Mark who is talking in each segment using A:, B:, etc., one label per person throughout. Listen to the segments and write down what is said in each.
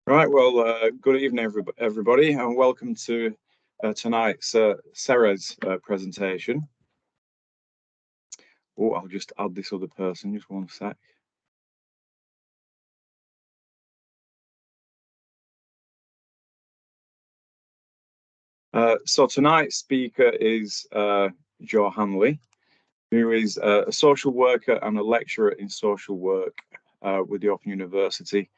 A: Right, well, good evening, everybody, and welcome to tonight's Sarah's presentation. Oh, I'll just add this other person, just one sec. So tonight's speaker is Joe Hanley, who is a social worker and a lecturer in social work with the Open University.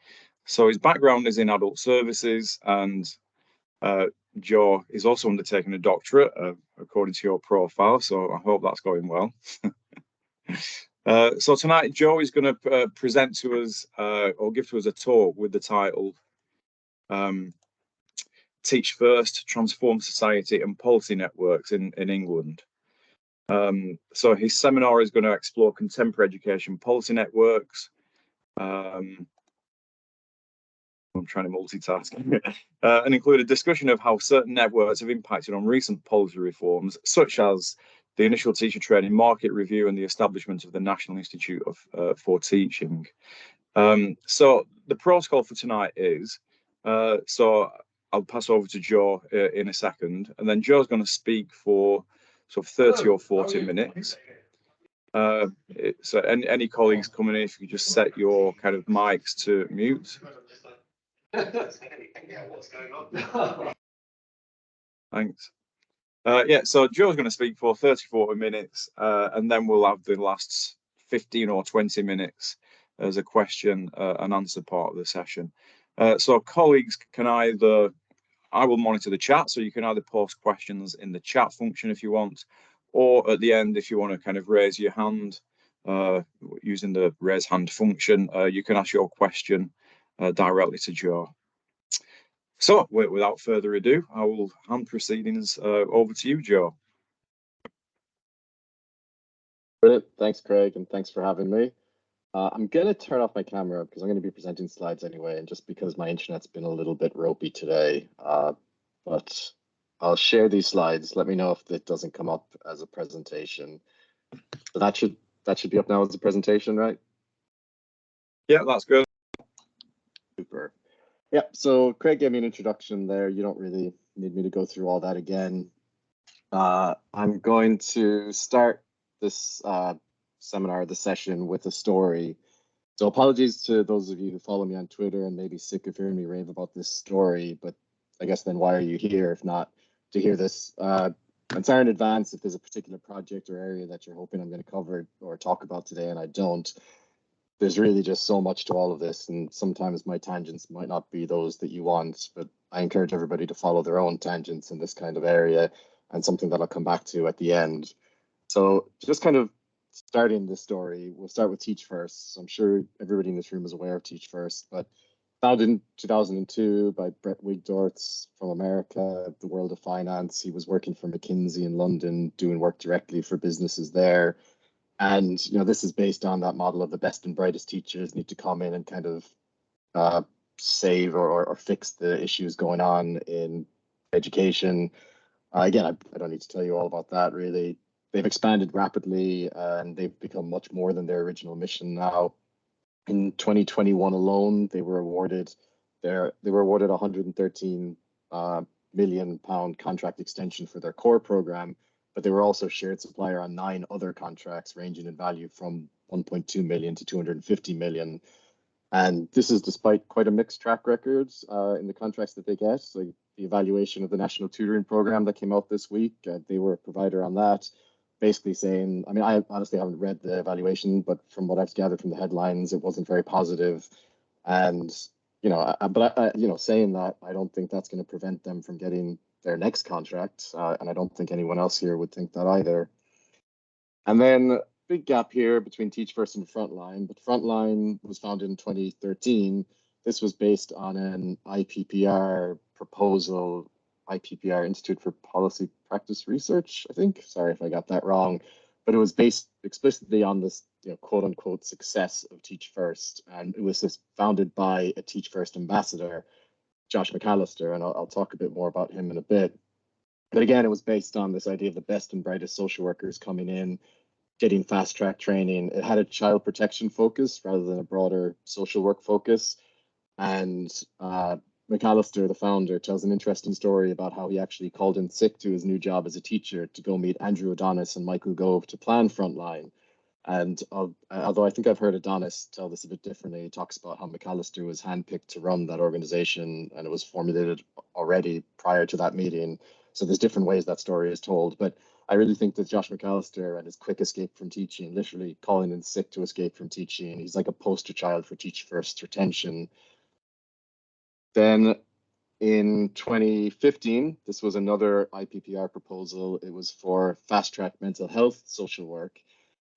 A: So his background is in adult services, and Joe is also undertaking a doctorate, according to your profile, so I hope that's going well. So tonight, Joe is going to present to us or give to us a talk with the title Teach First, Transform Society and Policy Networks in England. So his seminar is going to explore contemporary education policy networks. I'm trying to multitask. And include a discussion of how certain networks have impacted on recent policy reforms, such as the initial teacher training market review and the establishment of the National Institute for Teaching. So the protocol for tonight is, so I'll pass over to Joe in a second, and then Joe's going to speak for sort of 30 or 40 minutes. So any colleagues coming in, if you could just set your kind of mics to mute. Thanks. Yeah, so Joe's going to speak for 30, 40 minutes, and then we'll have the last 15 or 20 minutes as a question and answer part of the session. So colleagues can I will monitor the chat, so you can either post questions in the chat function if you want, or at the end, if you want to kind of raise your hand using the raise hand function, you can ask your question directly to Joe. So without further ado, I will hand proceedings over to you, Joe.
B: Brilliant. Thanks, Craig, and thanks for having me. I'm going to turn off my camera because I'm going to be presenting slides anyway, and just because my internet's been a little bit ropey today. But I'll share these slides. Let me know if it doesn't come up as a presentation. So that should be up now as a presentation, right?
A: Yeah, that's good.
B: Super. Yeah, so Craig gave me an introduction there. You don't really need me to go through all that again. I'm going to start this seminar, the session, with a story. So apologies to those of you who follow me on Twitter and may be sick of hearing me rave about this story, but I guess then why are you here if not to hear this? I'm sorry in advance if there's a particular project or area that you're hoping I'm going to cover or talk about today and I don't. There's really just so much to all of this, and sometimes my tangents might not be those that you want, but I encourage everybody to follow their own tangents in this kind of area, and something that I'll come back to at the end. So just kind of starting this story, we'll start with Teach First. So I'm sure everybody in this room is aware of Teach First, but founded in 2002 by Brett Wigdorts from America, the world of finance. He was working for McKinsey in London, doing work directly for businesses there. And this is based on that model of the best and brightest teachers need to come in and kind of save or fix the issues going on in education. Again, I don't need to tell you all about that, really. They've expanded rapidly and they've become much more than their original mission now. In 2021 alone, they were awarded 113 million pound contract extension for their core program, but they were also shared supplier on 9 other contracts ranging in value from 1.2 million to 250 million. And this is despite quite a mixed track record in the contracts that they get. So the evaluation of the national tutoring program that came out this week, they were a provider on that, basically saying, I mean, I honestly haven't read the evaluation, but from what I've gathered from the headlines, it wasn't very positive. And, saying that, I don't think that's going to prevent them from getting their next contract. And I don't think anyone else here would think that either. And then big gap here between Teach First and Frontline, but Frontline was founded in 2013. This was based on an IPPR proposal, IPPR, Institute for Policy Practice Research, I think. Sorry if I got that wrong, but it was based explicitly on this, quote unquote, success of Teach First. And it was founded by a Teach First ambassador, Josh McAllister, and I'll talk a bit more about him in a bit. But again, it was based on this idea of the best and brightest social workers coming in, getting fast track training. It had a child protection focus rather than a broader social work focus. And McAllister, the founder, tells an interesting story about how he actually called in sick to his new job as a teacher to go meet Andrew Adonis and Michael Gove to plan Frontline. And although I think I've heard Adonis tell this a bit differently, he talks about how McAllister was handpicked to run that organization and it was formulated already prior to that meeting. So there's different ways that story is told. But I really think that Josh McAllister and his quick escape from teaching, literally calling in sick to escape from teaching, he's like a poster child for Teach First retention. Then in 2015, this was another IPPR proposal. It was for fast track mental health social work.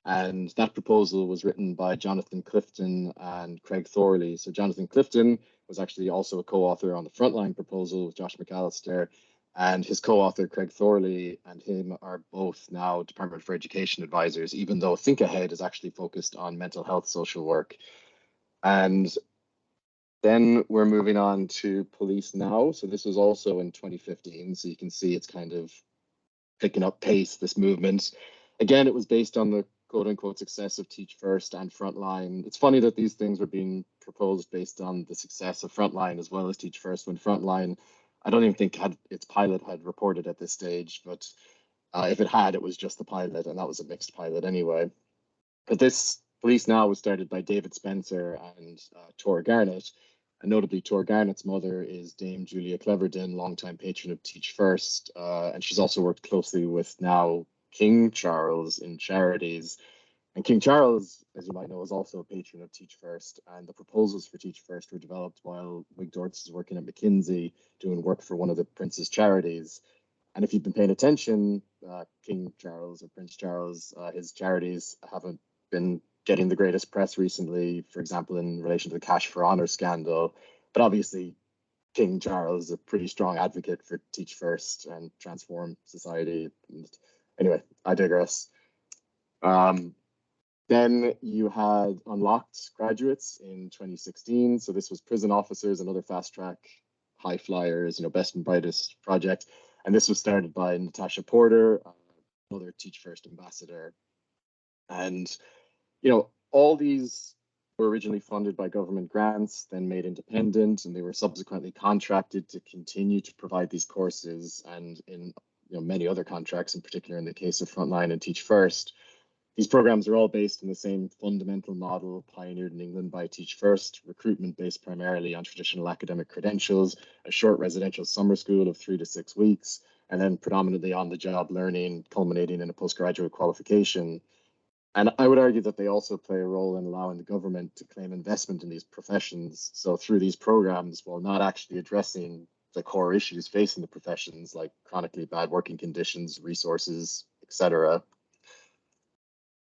B: And that proposal was written by Jonathan Clifton and Craig Thorley. So Jonathan Clifton was actually also a co-author on the Frontline proposal with Josh McAllister. And his co-author, Craig Thorley, and him are both now Department for Education advisors, even though Think Ahead is actually focused on mental health social work. And then we're moving on to Police Now. So this was also in 2015. So you can see it's kind of picking up pace, this movement. Again, it was based on the quote unquote success of Teach First and Frontline. It's funny that these things were being proposed based on the success of Frontline as well as Teach First, when Frontline, I don't even think its pilot had reported at this stage, but if it had, it was just the pilot, and that was a mixed pilot anyway. But this Police Now was started by David Spencer and Tor Garnett. And notably, Tor Garnett's mother is Dame Julia Cleverdon, longtime patron of Teach First. And she's also worked closely with now King Charles in charities. And King Charles, as you might know, is also a patron of Teach First. And the proposals for Teach First were developed while Wig Dortz is working at McKinsey, doing work for one of the Prince's charities. And if you've been paying attention, King Charles or Prince Charles, his charities haven't been getting the greatest press recently, for example, in relation to the Cash for Honor scandal. But obviously, King Charles is a pretty strong advocate for Teach First and transform society. Anyway, I digress. Then you had Unlocked graduates in 2016. So this was prison officers and other fast track high flyers, best and brightest project. And this was started by Natasha Porter, another Teach First ambassador. And all these were originally funded by government grants, then made independent, and they were subsequently contracted to continue to provide these courses. And in many other contracts, in particular in the case of Frontline and Teach First, these programs are all based on the same fundamental model pioneered in England by Teach First, recruitment based primarily on traditional academic credentials, a short residential summer school of 3 to 6 weeks, and then predominantly on-the-job learning, culminating in a postgraduate qualification. And I would argue that they also play a role in allowing the government to claim investment in these professions. So through these programs, while not actually addressing the core issues facing the professions, like chronically bad working conditions, resources, etc.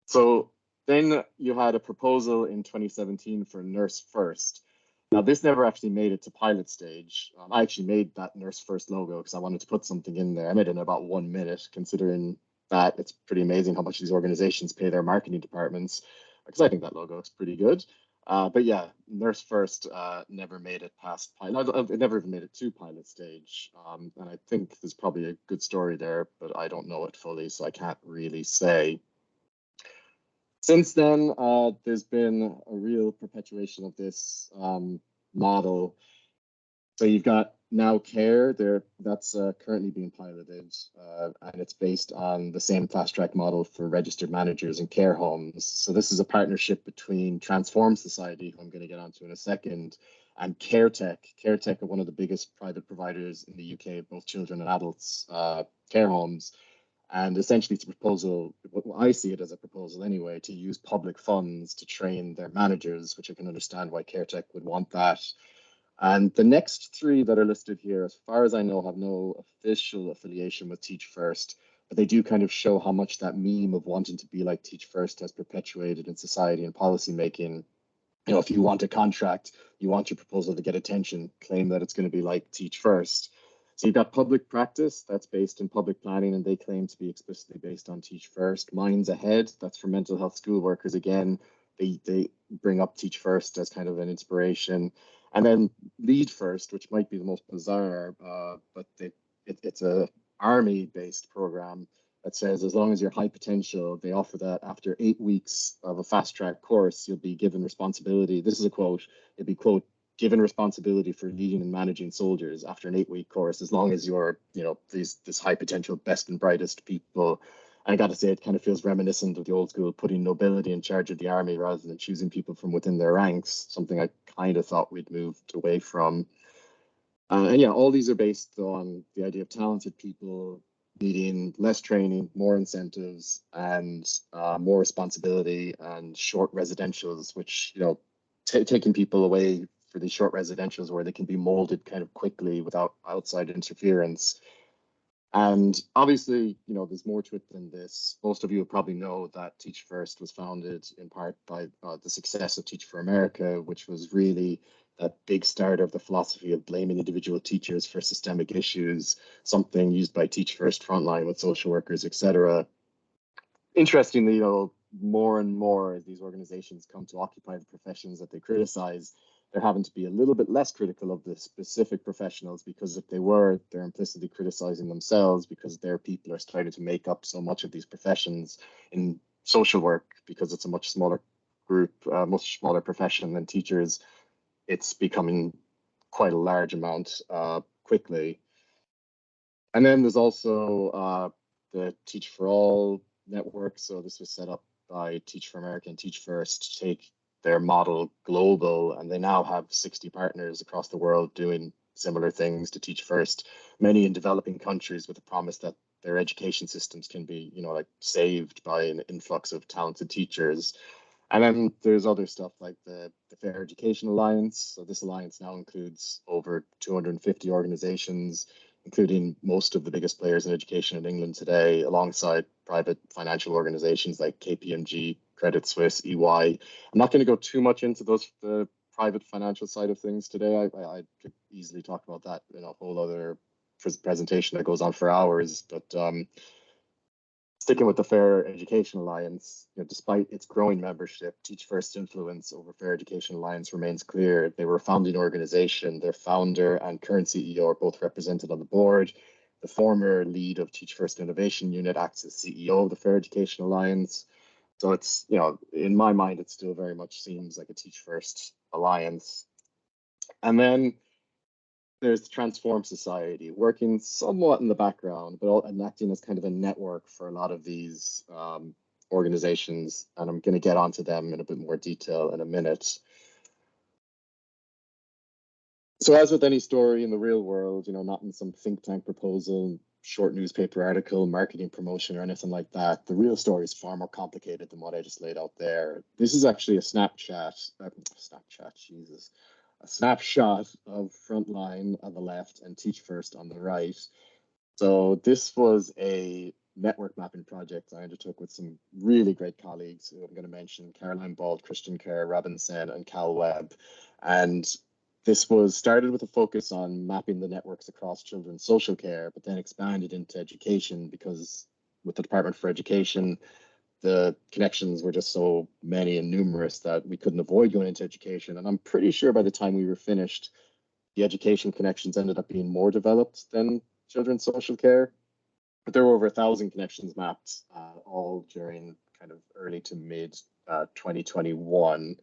B: So then you had a proposal in 2017 for Nurse First. Now, this never actually made it to pilot stage. I actually made that Nurse First logo because I wanted to put something in there. I made it in about 1 minute, considering that it's pretty amazing how much these organizations pay their marketing departments, because I think that logo looks pretty good. But yeah, Nurse First never made it past pilot. It never even made it to pilot stage. And I think there's probably a good story there, but I don't know it fully, so I can't really say. Since then, there's been a real perpetuation of this model. So you've got Now Care there, that's currently being piloted, and it's based on the same fast track model for registered managers in care homes. So this is a partnership between Transform Society, who I'm going to get onto in a second, and CareTech. CareTech are one of the biggest private providers in the UK, both children and adults care homes. And essentially it's a proposal, I see it as a proposal anyway, to use public funds to train their managers, which I can understand why CareTech would want that. And the next three that are listed here, as far as I know, have no official affiliation with Teach First, but they do kind of show how much that meme of wanting to be like Teach First has perpetuated in society and policymaking. If you want a contract, you want your proposal to get attention, claim that it's going to be like Teach First. So you've got public practice, that's based in public planning, and they claim to be explicitly based on Teach First. Minds Ahead, that's for mental health school workers. Again, they bring up Teach First as kind of an inspiration. And then Lead First, which might be the most bizarre, but it's a army-based program that says as long as you're high potential, they offer that after 8 weeks of a fast track course, you'll be given responsibility. This is a quote. You'll be, quote, given responsibility for leading and managing soldiers after an 8-week course, as long as you're, this high potential best and brightest people. And I got to say, it kind of feels reminiscent of the old school putting nobility in charge of the army rather than choosing people from within their ranks, something I kind of thought we'd moved away from. And yeah, all these are based on the idea of talented people needing less training, more incentives, and more responsibility, and short residentials, which, taking people away for these short residentials where they can be molded kind of quickly without outside interference. And obviously, there's more to it than this. Most of you probably know that Teach First was founded in part by the success of Teach for America, which was really that big start of the philosophy of blaming individual teachers for systemic issues, something used by Teach First Frontline with social workers, etc. Interestingly, more and more as these organizations come to occupy the professions that they criticize, they're having to be a little bit less critical of the specific professionals, because if they were, they're implicitly criticizing themselves, because their people are starting to make up so much of these professions in social work, because it's a much smaller group, much smaller profession than teachers. It's becoming quite a large amount quickly. And then there's also the Teach for All network. So this was set up by Teach for America and Teach First to take their model global, and they now have 60 partners across the world doing similar things to Teach First, many in developing countries, with the promise that their education systems can be, saved by an influx of talented teachers. And then there's other stuff like the Fair Education Alliance. So this alliance now includes over 250 organizations, including most of the biggest players in education in England today, alongside private financial organizations like KPMG, Credit Suisse, EY. I'm not going to go too much into the private financial side of things today. I could easily talk about that in a whole other presentation that goes on for hours. But sticking with the Fair Education Alliance, despite its growing membership, Teach First influence over Fair Education Alliance remains clear. They were a founding organization. Their founder and current CEO are both represented on the board. The former lead of Teach First Innovation Unit acts as CEO of the Fair Education Alliance. So it's, in my mind, it still very much seems like a Teach First alliance. And then there's Transform Society, working somewhat in the background, but acting as kind of a network for a lot of these organizations. And I'm going to get onto them in a bit more detail in a minute. So as with any story in the real world, not in some think tank proposal, short newspaper article, marketing promotion, or anything like that, the real story is far more complicated than what I just laid out there. This is actually a snapshot of Frontline on the left and Teach First on the right. So this was a network mapping project I undertook with some really great colleagues who I'm going to mention: Caroline Bald, Christian Kerr, Robin Sen, and Cal Webb. And this was started with a focus on mapping the networks across children's social care, but then expanded into education, because with the Department for Education, the connections were just so many and numerous that we couldn't avoid going into education. And I'm pretty sure by the time we were finished, the education connections ended up being more developed than children's social care. But there were over 1,000 connections mapped, all during kind of early to mid 2021.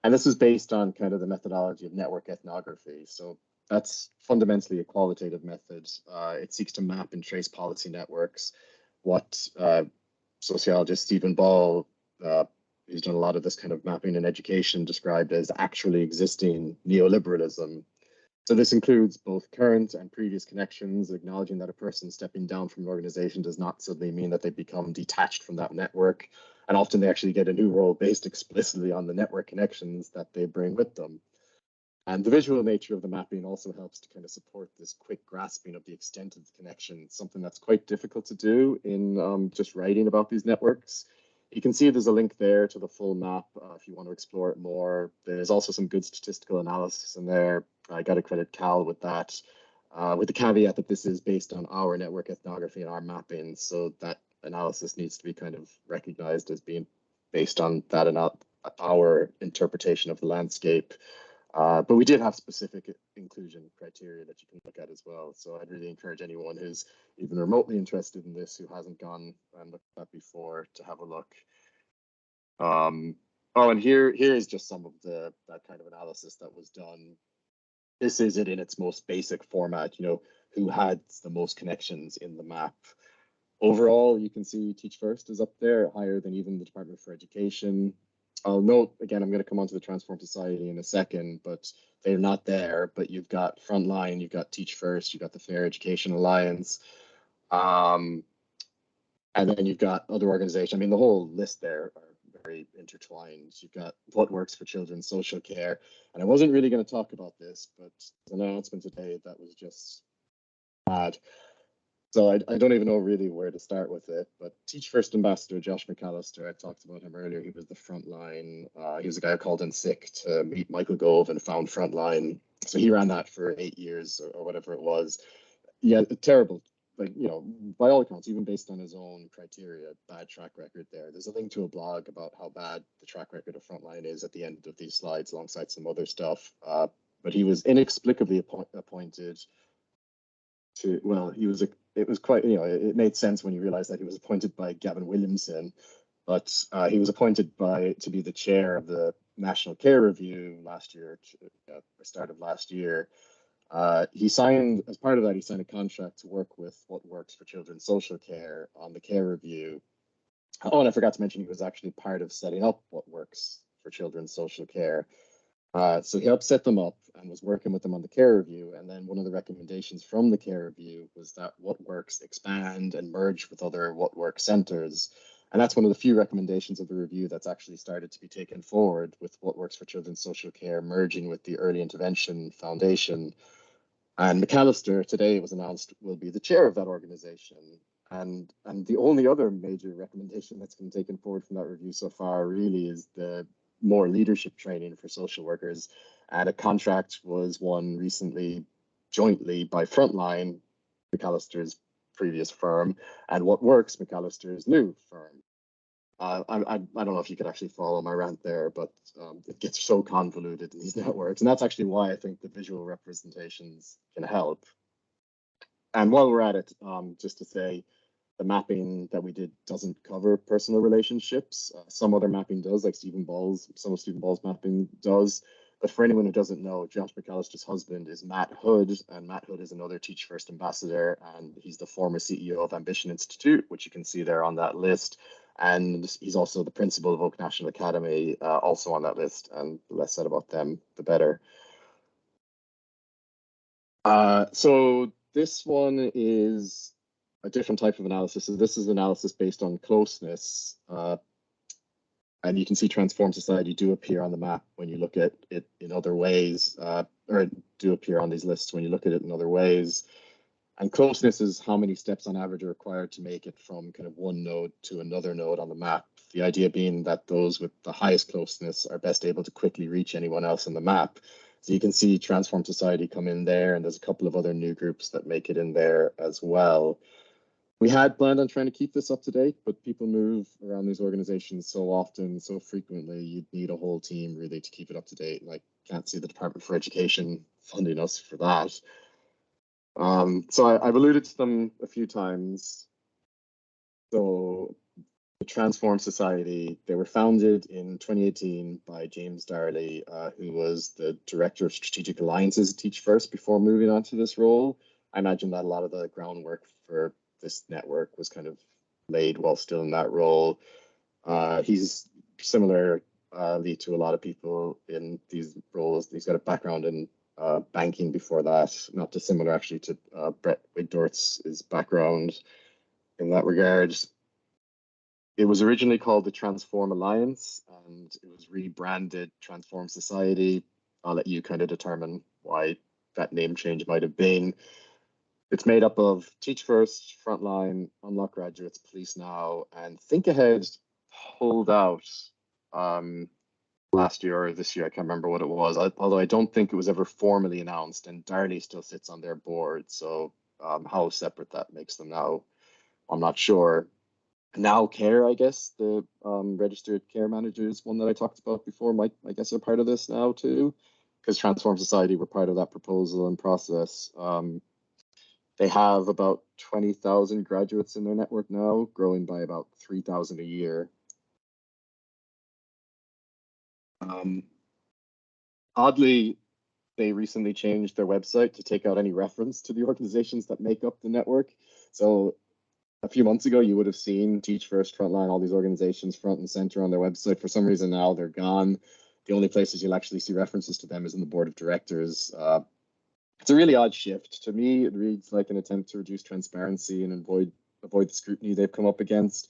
B: And this is based on kind of the methodology of network ethnography. So that's fundamentally a qualitative method. It seeks to map and trace policy networks. What sociologist Stephen Ball, who's done a lot of this kind of mapping in education, described as actually existing neoliberalism. So this includes both current and previous connections, acknowledging that a person stepping down from an organization does not suddenly mean that they become detached from that network. And often they actually get a new role based explicitly on the network connections that they bring with them. And the visual nature of the mapping also helps to kind of support this quick grasping of the extent of the connection, something that's quite difficult to do in just writing about these networks. You can see there's a link there to the full map if you want to explore it more. There's also some good statistical analysis in there. I got to credit Cal with that, with the caveat that this is based on our network ethnography and our mapping. So that analysis needs to be kind of recognized as being based on that and our interpretation of the landscape. But we did have specific inclusion criteria that you can look at as well. So I'd really encourage anyone who's even remotely interested in this, who hasn't gone and looked at that before, to have a look. Oh, and here is just some of that kind of analysis that was done. This is it in its most basic format, who had the most connections in the map. Overall, you can see Teach First is up there, higher than even the Department for Education. I'll note, again, I'm going to come on to the Transform Society in a second, but they're not there. But you've got Frontline, you've got Teach First, you've got the Fair Education Alliance, and then you've got other organizations. I mean, the whole list there are very intertwined. You've got What Works for Children's Social Care. And I wasn't really going to talk about this, but there's an announcement today that was just bad. So I don't even know really where to start with it, but Teach First Ambassador Josh McAllister, I talked about him earlier. He was the Frontline. He was the guy who called in sick to meet Michael Gove and found Frontline. So he ran that for 8 years or whatever it was. Yeah, terrible. Like, by all accounts, even based on his own criteria, bad track record there. There's a link to a blog about how bad the track record of Frontline is at the end of these slides, alongside some other stuff. But he was inexplicably appointed to, well, it was quite, it made sense when you realize that he was appointed by Gavin Williamson, but he was appointed to be the chair of the National Care Review last year, the start of last year. He signed, as part of that, he signed a contract to work with What Works for Children's Social Care on the care review. Oh, and I forgot to mention he was actually part of setting up What Works for Children's Social Care. So he helped set them up and was working with them on the care review. And then one of the recommendations from the care review was that What Works expand and merge with other What Works centers. And that's one of the few recommendations of the review that's actually started to be taken forward, with What Works for Children's Social Care merging with the Early Intervention Foundation. And McAllister today, it was announced, will be the chair of that organization. And the only other major recommendation that's been taken forward from that review so far really is the more leadership training for social workers. And a contract was won recently jointly by Frontline, McAllister's previous firm, and What Works, McAllister's new firm. I don't know if you could actually follow my rant there, but it gets so convoluted in these networks. And that's actually why I think the visual representations can help. And while we're at it, just to say, the mapping that we did doesn't cover personal relationships. Some other mapping does, like some of Stephen Ball's mapping does. But for anyone who doesn't know, Josh McAllister's husband is Matt Hood, and Matt Hood is another Teach First ambassador, and he's the former CEO of Ambition Institute, which you can see there on that list. And he's also the principal of Oak National Academy, also on that list. And the less said about them, the better. So this one is a different type of analysis. So this is analysis based on closeness. And you can see Transform Society do appear on the map when you look at it in other ways, or do appear on these lists when you look at it in other ways. And closeness is how many steps on average are required to make it from kind of one node to another node on the map. The idea being that those with the highest closeness are best able to quickly reach anyone else on the map. So you can see Transform Society come in there, and there's a couple of other new groups that make it in there as well. We had planned on trying to keep this up to date, but people move around these organizations so often, so frequently, you'd need a whole team really to keep it up to date. And I can't see the Department for Education funding us for that. So I've alluded to them a few times. So the Transform Society, they were founded in 2018 by James Darley, who was the Director of Strategic Alliances at Teach First before moving on to this role. I imagine that a lot of the groundwork for this network was kind of laid while still in that role. He's similarly to a lot of people in these roles. He's got a background in banking before that, not dissimilar actually to Brett Wigdorf's background in that regard. It was originally called the Transform Alliance, and it was rebranded Transform Society. I'll let you kind of determine why that name change might have been. It's made up of Teach First, Frontline, Unlock Graduates, Police Now, and Think Ahead pulled out last year or this year. I can't remember what it was, although I don't think it was ever formally announced, and Darley still sits on their board. So how separate that makes them now, I'm not sure. Now Care, I guess, the registered care managers, one that I talked about before, I guess are part of this now too, because Transform Society were part of that proposal and process. They have about 20,000 graduates in their network now, growing by about 3,000 a year. Oddly, they recently changed their website to take out any reference to the organizations that make up the network. So a few months ago, you would have seen Teach First, Frontline, all these organizations front and center on their website. For some reason now they're gone. The only places you'll actually see references to them is in the board of directors. It's a really odd shift. To me, it reads like an attempt to reduce transparency and avoid the scrutiny they've come up against.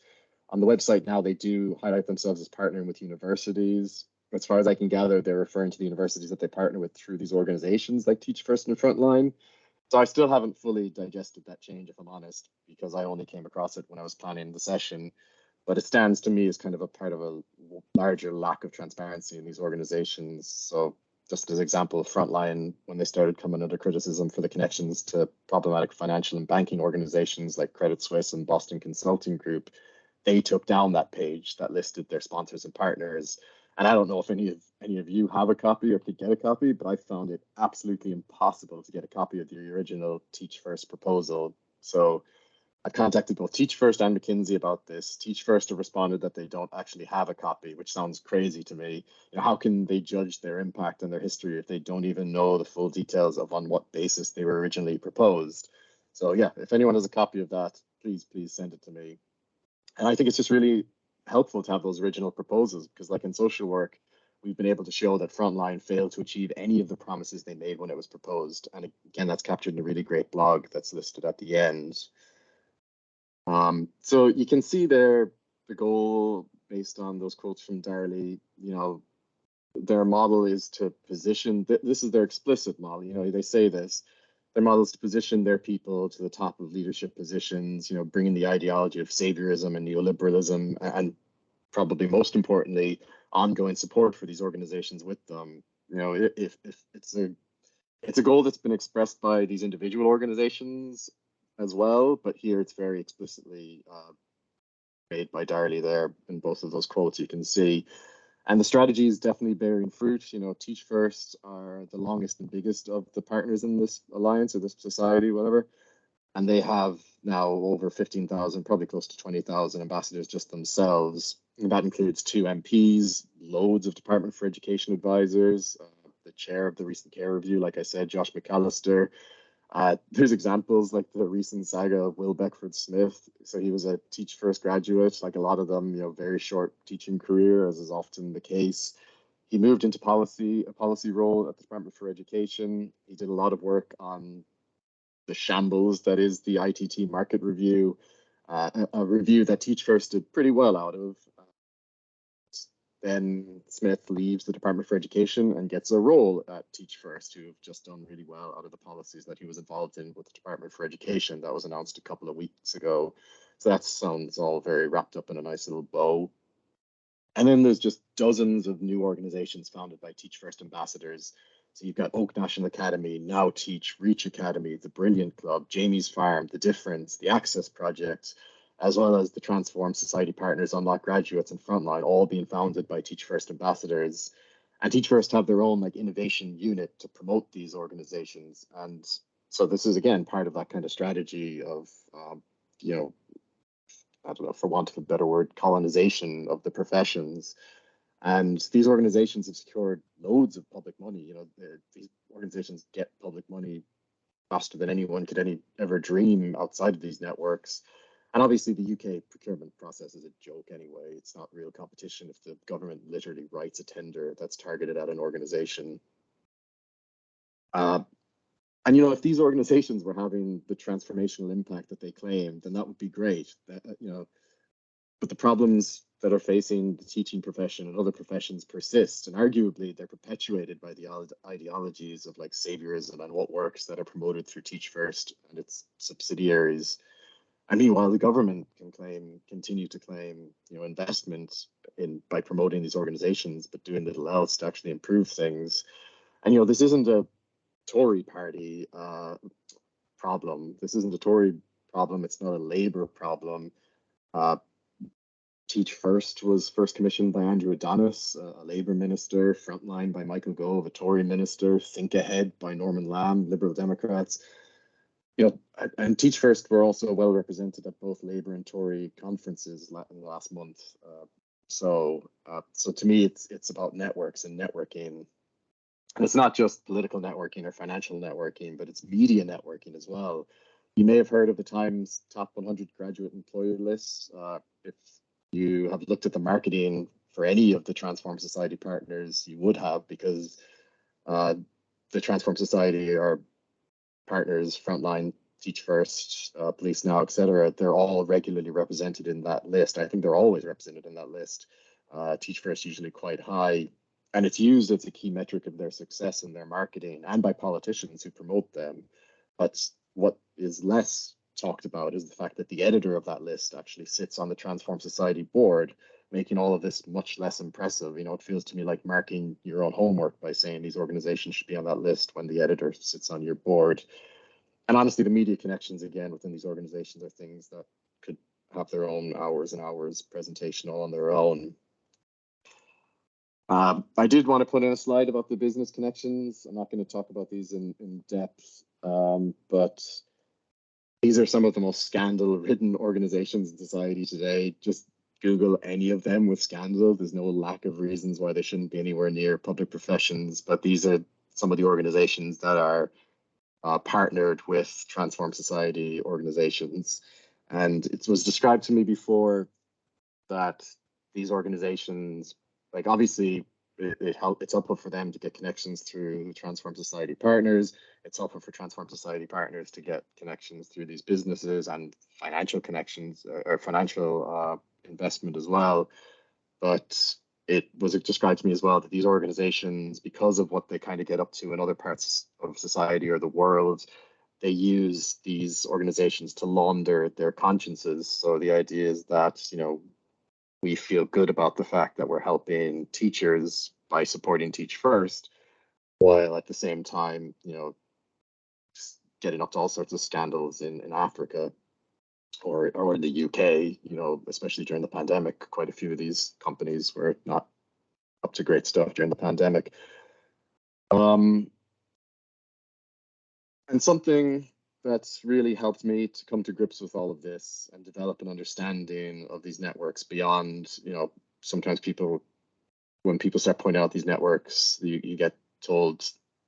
B: On the website now, they do highlight themselves as partnering with universities. As far as I can gather, they're referring to the universities that they partner with through these organizations like Teach First and Frontline. So I still haven't fully digested that change, if I'm honest, because I only came across it when I was planning the session. But it stands to me as kind of a part of a larger lack of transparency in these organizations. So just as example, Frontline, when they started coming under criticism for the connections to problematic financial and banking organizations like Credit Suisse and Boston Consulting Group, they took down that page that listed their sponsors and partners. And I don't know if any of you have a copy or could get a copy, but I found it absolutely impossible to get a copy of the original Teach First proposal. So I contacted both Teach First and McKinsey about this. Teach First have responded that they don't actually have a copy, which sounds crazy to me. You know, how can they judge their impact and their history if they don't even know the full details of on what basis they were originally proposed? So yeah, if anyone has a copy of that, please send it to me. And I think it's just really helpful to have those original proposals because, like in social work, we've been able to show that Frontline failed to achieve any of the promises they made when it was proposed. And again, that's captured in a really great blog that's listed at the end. So you can see there the goal based on those quotes from Darley. You know, their model is to position, this is their explicit model, you know, they say this, their model is to position their people to the top of leadership positions, you know, bringing the ideology of saviorism and neoliberalism, and probably most importantly, ongoing support for these organizations with them. You know, if it's a goal that's been expressed by these individual organizations as well, but here it's very explicitly made by Darley there in both of those quotes you can see. And the strategy is definitely bearing fruit. You know, Teach First are the longest and biggest of the partners in this alliance or this society, whatever. And they have now over 15,000, probably close to 20,000 ambassadors just themselves. And that includes 2 MPs, loads of Department for Education advisors, the chair of the recent care review, like I said, Josh McAllister. There's examples like the recent saga of Will Beckford Smith. So he was a Teach First graduate, like a lot of them, you know, very short teaching career, as is often the case. He moved into a policy role at the Department for Education. He did a lot of work on the shambles that is the ITT market review, a review that Teach First did pretty well out of. Then Smith leaves the Department for Education and gets a role at Teach First, who have just done really well out of the policies that he was involved in with the Department for Education. That was announced a couple of weeks ago. So that sounds all very wrapped up in a nice little bow. And then there's just dozens of new organizations founded by Teach First ambassadors. So you've got Oak National Academy, Now Teach, Reach Academy, the Brilliant Club, Jamie's Farm, The Difference, the Access Project, as well as the Transform Society Partners, Unlock Graduates, and Frontline, all being founded by Teach First ambassadors. And Teach First have their own like innovation unit to promote these organizations. And so this is again part of that kind of strategy of, you know, I don't know, for want of a better word, colonization of the professions. And these organizations have secured loads of public money. You know, these organizations get public money faster than anyone could ever dream outside of these networks. And obviously the UK procurement process is a joke anyway. It's not real competition if the government literally writes a tender that's targeted at an organization. And, you know, if these organizations were having the transformational impact that they claim, then that would be great. You know, but the problems that are facing the teaching profession and other professions persist, and arguably they're perpetuated by the ideologies of like saviorism and what works that are promoted through Teach First and its subsidiaries. And meanwhile, the government can continue to claim, you know, investment by promoting these organizations, but doing little else to actually improve things. And, you know, this isn't a Tory party problem. This isn't a Tory problem. It's not a Labour problem. Teach First was first commissioned by Andrew Adonis, a Labour minister, Frontline by Michael Gove, a Tory minister, Think Ahead by Norman Lamb, Liberal Democrats. You know, and Teach First were also well represented at both Labour and Tory conferences in the last month. So to me, it's about networks and networking. And it's not just political networking or financial networking, but it's media networking as well. You may have heard of the Times Top 100 Graduate Employer lists. If you have looked at the marketing for any of the Transform Society partners, you would have, because the Transform Society are partners, Frontline, Teach First, Police Now, etc. They're all regularly represented in that list. I think they're always represented in that list. Teach First usually quite high, and it's used as a key metric of their success in their marketing and by politicians who promote them. But what is less talked about is the fact that the editor of that list actually sits on the Transform Society board, making all of this much less impressive. You know, it feels to me like marking your own homework by saying these organizations should be on that list when the editor sits on your board. And honestly, the media connections, again, within these organizations are things that could have their own hours and hours presentation all on their own. I did want to put in a slide about the business connections. I'm not going to talk about these in depth, but these are some of the most scandal-ridden organizations in society today. Just Google any of them with scandal. There's no lack of reasons why they shouldn't be anywhere near public professions, but these are some of the organizations that are partnered with Transform Society organizations. And it was described to me before that these organizations, like obviously it's helpful for them to get connections through Transform Society partners. It's helpful for Transform Society partners to get connections through these businesses and financial connections or financial investment as well. But it was described to me as well that these organizations, because of what they kind of get up to in other parts of society or the world, they use these organizations to launder their consciences. So the idea is that, you know, we feel good about the fact that we're helping teachers by supporting Teach First, while at the same time, you know, getting up to all sorts of scandals in Africa or in the UK, you know, especially during the pandemic. Quite a few of these companies were not up to great stuff during the pandemic. And something that's really helped me to come to grips with all of this and develop an understanding of these networks beyond, you know, sometimes when people start pointing out these networks, you get told,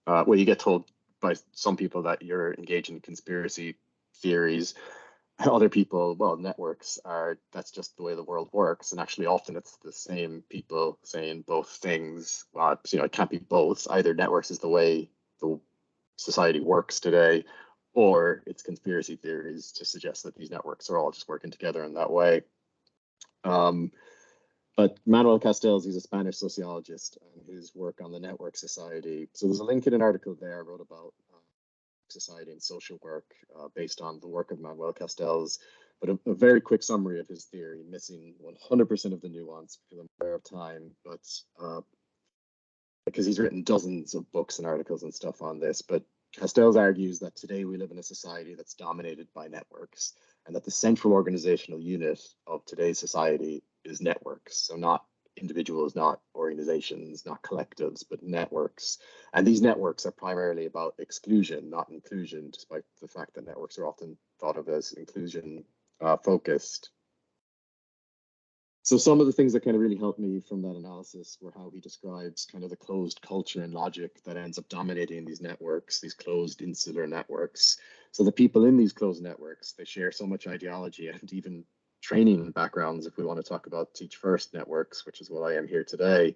B: you get told by some people that you're engaged in conspiracy theories. Other people, well, networks are, that's just the way the world works. And actually, often it's the same people saying both things. You know, it can't be both. Either networks is the way the society works today, or it's conspiracy theories to suggest that these networks are all just working together in that way. But Manuel Castells, he's a Spanish sociologist, and his work on the network society. So there's a link in an article there I wrote about society and social work based on the work of Manuel Castells, but a very quick summary of his theory, missing 100% of the nuance because I'm aware of time, but because he's written dozens of books and articles and stuff on this. But Castells argues that today we live in a society that's dominated by networks, and that the central organizational unit of today's society is networks. So not individuals, not organizations, not collectives, but networks. And these networks are primarily about exclusion, not inclusion, despite the fact that networks are often thought of as inclusion focused. So some of the things that kind of really helped me from that analysis were how he describes kind of the closed culture and logic that ends up dominating these networks, these closed insular networks. So the people in these closed networks, they share so much ideology and even training backgrounds, if we want to talk about Teach First networks, which is what I am here today.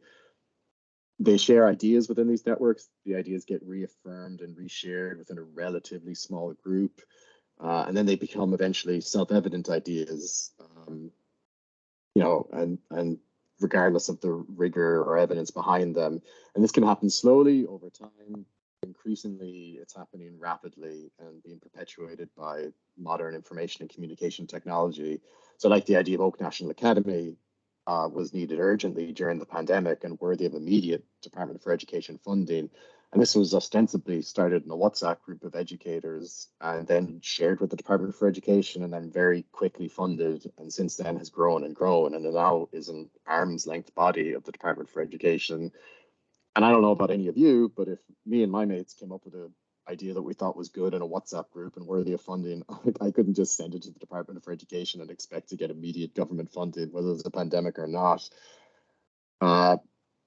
B: They share ideas within these networks. The ideas get reaffirmed and reshared within a relatively small group. And then they become eventually self-evident ideas, you know, and regardless of the rigor or evidence behind them. And this can happen slowly over time. Increasingly, it's happening rapidly and being perpetuated by modern information and communication technology. So like the idea of Oak National Academy was needed urgently during the pandemic and worthy of immediate Department for Education funding. And this was ostensibly started in a WhatsApp group of educators and then shared with the Department for Education and then very quickly funded. And since then has grown and grown and now is an arm's length body of the Department for Education. And I don't know about any of you, but if me and my mates came up with an idea that we thought was good in a WhatsApp group and worthy of funding, I couldn't just send it to the Department for Education and expect to get immediate government funding, whether it's a pandemic or not.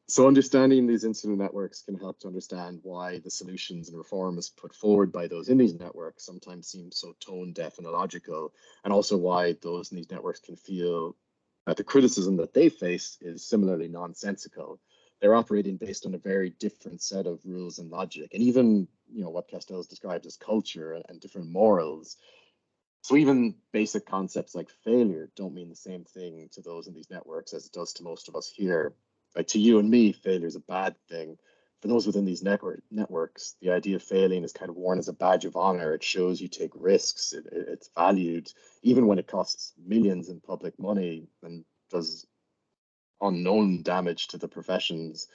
B: So understanding these insular networks can help to understand why the solutions and reforms put forward by those in these networks sometimes seem so tone deaf and illogical, and also why those in these networks can feel that the criticism that they face is similarly nonsensical. They're operating based on a very different set of rules and logic, and even what Castells described as culture and different morals. So even basic concepts like failure don't mean the same thing to those in these networks as it does to most of us here. Like to you and me, failure is a bad thing. For those within these networks, the idea of failing is kind of worn as a badge of honor. It shows you take risks. It's valued, even when it costs millions in public money and does unknown damage to the professions.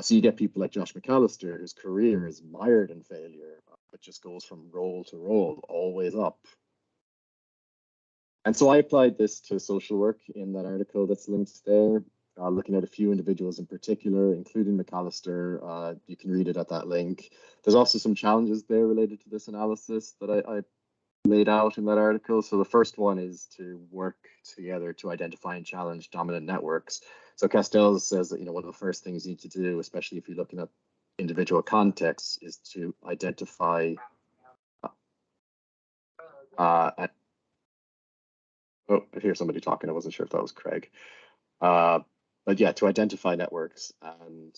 B: So you get people like Josh McAllister, whose career is mired in failure, but just goes from role to role, always up. And so I applied this to social work in that article that's linked there, looking at a few individuals in particular, including McAllister. You can read it at that link. There's also some challenges there related to this analysis that I laid out in that article. So the first one is to work together to identify and challenge dominant networks. So Castells says that one of the first things you need to do, especially if you're looking at individual contexts, is to identify oh, I hear somebody talking. I wasn't sure if that was Craig. But yeah, to identify networks and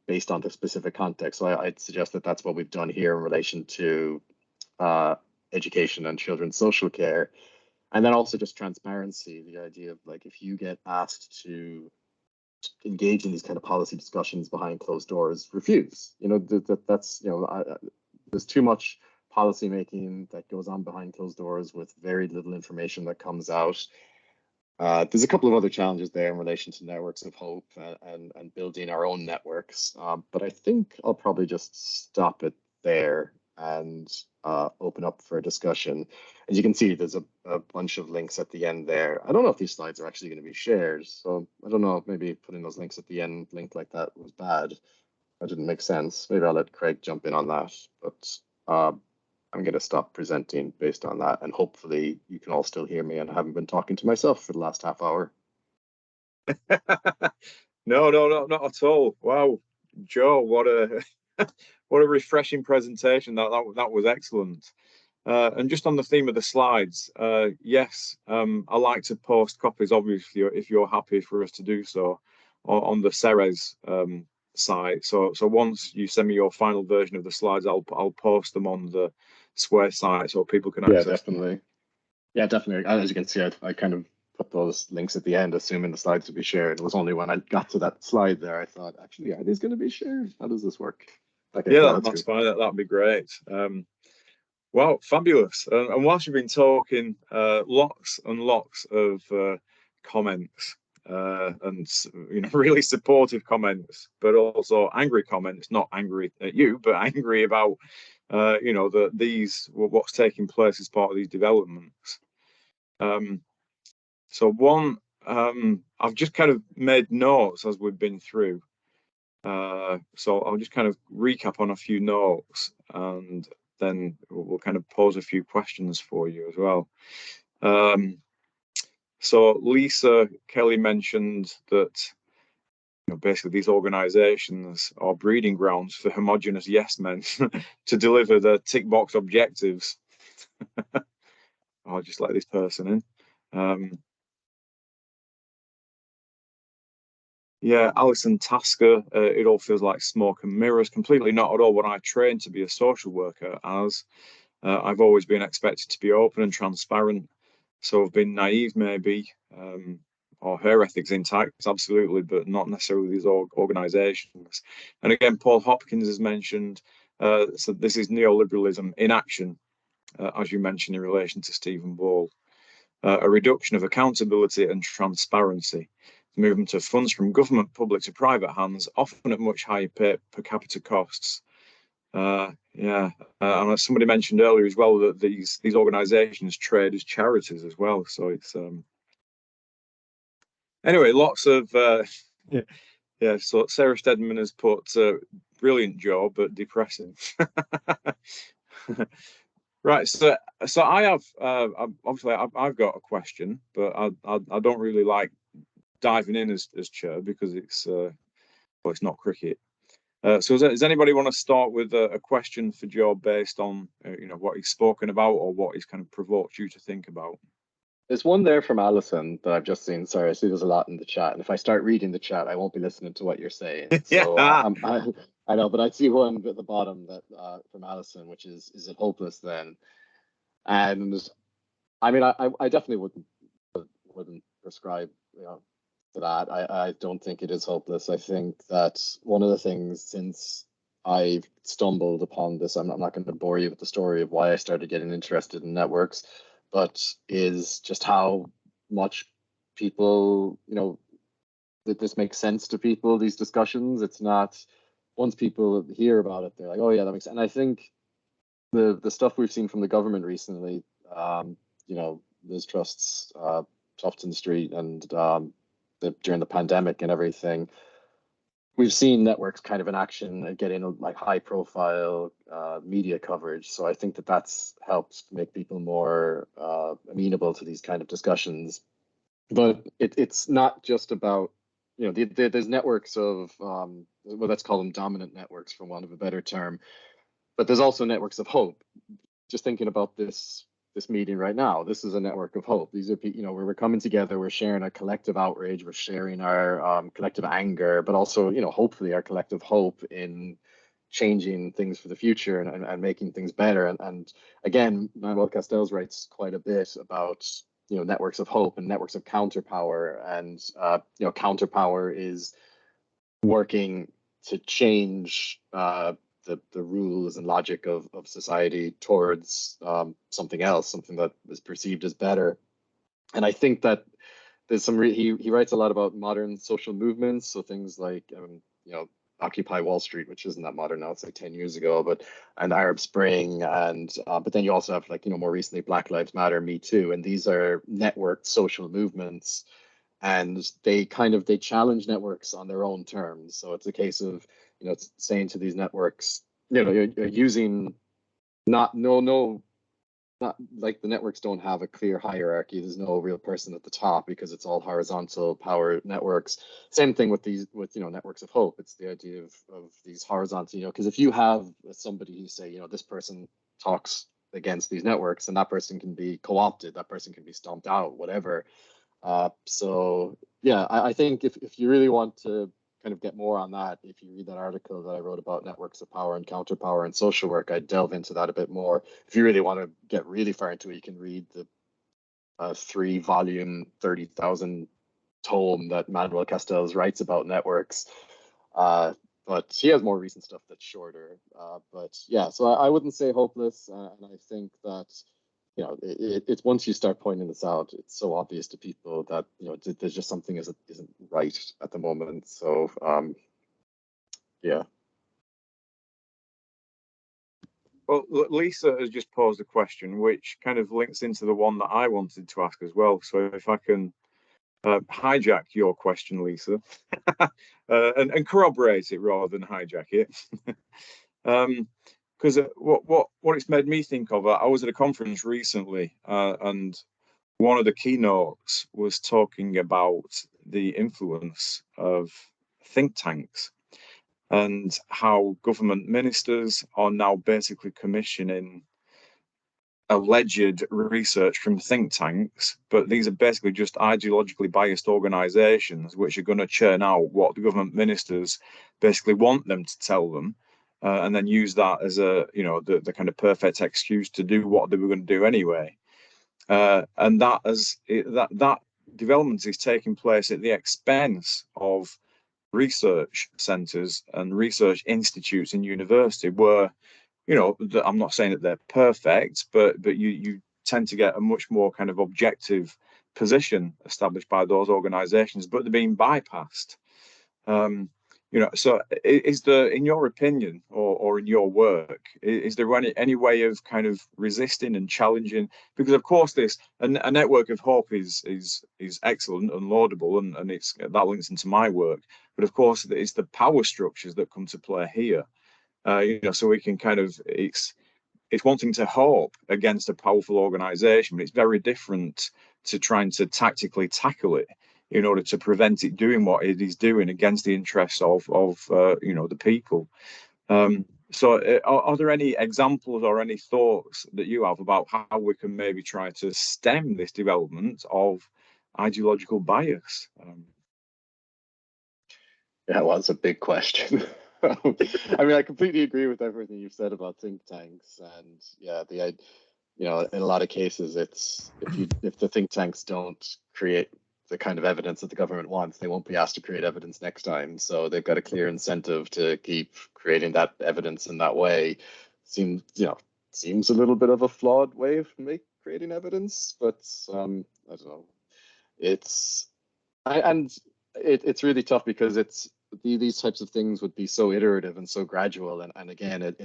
B: based on the specific context. So I'd suggest that that's what we've done here in relation to education and children's social care. And then also just transparency, the idea of like, if you get asked to engage in these kind of policy discussions behind closed doors, refuse. That's, there's too much policy making that goes on behind closed doors with very little information that comes out. There's a couple of other challenges there in relation to networks of hope and building our own networks. But I think I'll probably just stop it there and open up for a discussion. As you can see, there's a bunch of links at the end there. I don't know if these slides are actually going to be shared. So I don't know, maybe putting those links at the end, link like that was bad. That didn't make sense. Maybe I'll let Craig jump in on that. But I'm going to stop presenting based on that. And hopefully you can all still hear me and I haven't been talking to myself for the last half hour.
A: No, not at all. Wow, Joe, what a what a refreshing presentation. That was excellent. And just on the theme of the slides, yes, I like to post copies, obviously, if you're happy for us to do so, on the Ceres site. So once you send me your final version of the slides, I'll post them on the Square site so people can access.
B: Yeah, definitely. Them. Yeah, definitely. As you can see, I kind of put those links at the end, assuming the slides would be shared. It was only when I got to that slide there, I thought, actually, are these going to be shared? How does this work?
A: Okay, yeah, that's fine. That'd be great. Wow, fabulous. And whilst you've been talking, lots and lots of comments and really supportive comments, but also angry comments, not angry at you, but angry about what's taking place as part of these developments. So one, I've just kind of made notes as we've been through. So I'll just kind of recap on a few notes and then we'll kind of pose a few questions for you as well. So Lisa Kelly mentioned that basically these organizations are breeding grounds for homogenous yes men to deliver the tick box objectives. I'll just let this person in. Yeah, Alison Tasker, it all feels like smoke and mirrors. Completely not at all what I trained to be a social worker as. I've always been expected to be open and transparent. So I've been naive maybe, or her ethics intact, absolutely, but not necessarily these organizations. And again, Paul Hopkins has mentioned, so this is neoliberalism in action, as you mentioned in relation to Stephen Ball. A reduction of accountability and transparency. The movement of funds from government, public to private hands, often at much higher per capita costs. And as somebody mentioned earlier as well, that these organisations trade as charities as well. So it's anyway, lots of yeah. So Sarah Stedman has put brilliant, Joe, but depressing. Right, so I have obviously I've got a question, but I don't really like diving in as chair because it's well, it's not cricket. So does anybody want to start with a question for Joe based on you know, what he's spoken about or what he's kind of provoked you to think about?
B: There's one there from Alison that I've just seen. Sorry, I see there's a lot in the chat, and if I start reading the chat, I won't be listening to what you're saying. So
A: Yeah.
B: I know, but I see one at the bottom that from Alison, which is it hopeless then? And I mean, I definitely wouldn't prescribe, you know, to that. I don't think it is hopeless. I think that one of the things since I've stumbled upon this, I'm not going to bore you with the story of why I started getting interested in networks, but is just how much people, you know, that this makes sense to people, these discussions. It's not, once people hear about it, they're like, oh yeah, that makes sense. And I think the stuff we've seen from the government recently, you know, Liz Truss's Tufton Street and during the pandemic and everything, we've seen networks kind of in action getting like high profile media coverage. So I think that that's helped make people more amenable to these kind of discussions. But it's not just about, you know, there's networks of, well, let's call them dominant networks for want of a better term, but there's also networks of hope. Just thinking about this meeting right now, this is a network of hope. These are, you know, where we're coming together, we're sharing a collective outrage, we're sharing our collective anger, but also, you know, hopefully our collective hope in changing things for the future and making things better. And again, Manuel Castells writes quite a bit about, you know, networks of hope and networks of counterpower. And you know, counterpower is working to change the rules and logic of society towards something else, something that is perceived as better. And I think that there's some, he writes a lot about modern social movements. So things like, you know, Occupy Wall Street, which isn't that modern now, it's like 10 years ago, but, and Arab Spring. And, but then you also have, like, you know, more recently, Black Lives Matter, Me Too. And these are networked social movements, and they challenge networks on their own terms. So it's a case of, you know, it's saying to these networks, you know, you're using not like the networks don't have a clear hierarchy. There's no real person at the top because it's all horizontal power networks. Same thing with you know, networks of hope. It's the idea of these horizontal, you know, because if you have somebody who say, you know, this person talks against these networks, and that person can be co-opted, that person can be stomped out, whatever. So yeah, I think if you really want to kind of get more on that, if you read that article that I wrote about networks of power and counterpower and social work, I'd delve into that a bit more. If you really want to get really far into it, you can read the 3-volume, 30,000 tome that Manuel Castells writes about networks. But he has more recent stuff that's shorter. But yeah, so I wouldn't say hopeless, and I think that, you know, it's once you start pointing this out, it's so obvious to people that, you know, there's just something isn't right at the moment. So yeah.
A: Well, Lisa has just posed a question which kind of links into the one that I wanted to ask as well. So if I can hijack your question, Lisa, and corroborate it rather than hijack it. Because what it's made me think of, I was at a conference recently, and one of the keynotes was talking about the influence of think tanks and how government ministers are now basically commissioning alleged research from think tanks, but these are basically just ideologically biased organizations which are going to churn out what the government ministers basically want them to tell them, and then use that as a, you know, the kind of perfect excuse to do what they were going to do anyway. And that development is taking place at the expense of research centres and research institutes in university where, you know, I'm not saying that they're perfect, but you tend to get a much more kind of objective position established by those organisations, but they're being bypassed. You know, so is there, in your opinion, or in your work, is there any way of kind of resisting and challenging? Because of course, a network of hope is excellent and laudable, and it's that links into my work. But of course, it's the power structures that come to play here. So we can kind of it's wanting to hope against a powerful organization, but it's very different to trying to tactically tackle it in order to prevent it doing what it is doing against the interests of the people. So are there any examples or any thoughts that you have about how we can maybe try to stem this development of ideological bias?
B: Yeah, well, it's a big question. I mean, I completely agree with everything you've said about think tanks, and yeah, in a lot of cases, it's if the think tanks don't create the kind of evidence that the government wants, they won't be asked to create evidence next time. So they've got a clear incentive to keep creating that evidence in that way. Seems a little bit of a flawed way of creating evidence, but I don't know. It's really tough because these types of things would be so iterative and so gradual, and again,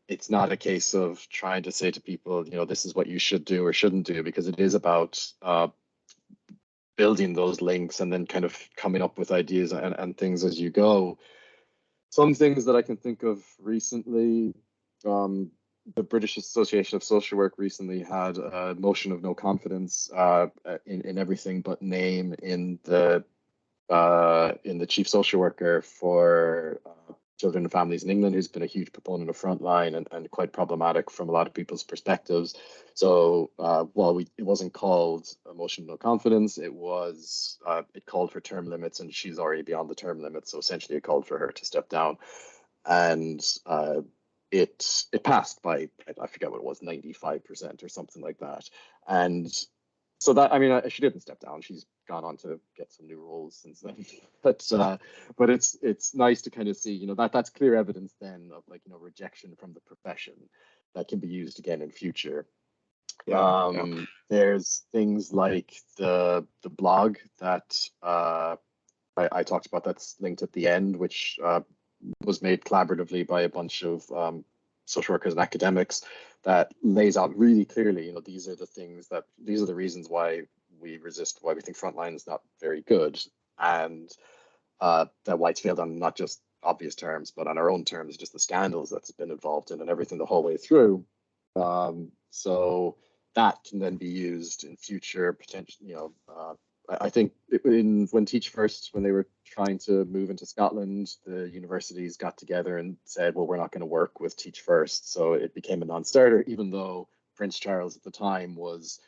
B: it's not a case of trying to say to people, this is what you should do or shouldn't do, because it is about building those links and then kind of coming up with ideas and things as you go. Some things that I can think of recently, the British Association of Social Work recently had a motion of no confidence in everything but name in the chief social worker for children and families in England, who's been a huge proponent of Frontline and quite problematic from a lot of people's perspectives. So while it wasn't called a motion of no confidence, it called for term limits, and she's already beyond the term limit. So essentially it called for her to step down. And it passed by, I forget what it was, 95% or something like that. And so that, I mean, she didn't step down. She's gone on to get some new roles since then. But it's nice to kind of see, that's clear evidence then of rejection from the profession that can be used again in future. Yeah. There's things like the blog that I talked about that's linked at the end, which was made collaboratively by a bunch of social workers and academics, that lays out really clearly, these are the reasons why we resist, why we think Frontline is not very good, and that why it's failed on not just obvious terms, but on our own terms, just the scandals that's been involved in and everything the whole way through. So that can then be used in future potential, I think when Teach First, when they were trying to move into Scotland, the universities got together and said, well, we're not going to work with Teach First. So it became a non-starter, even though Prince Charles at the time was,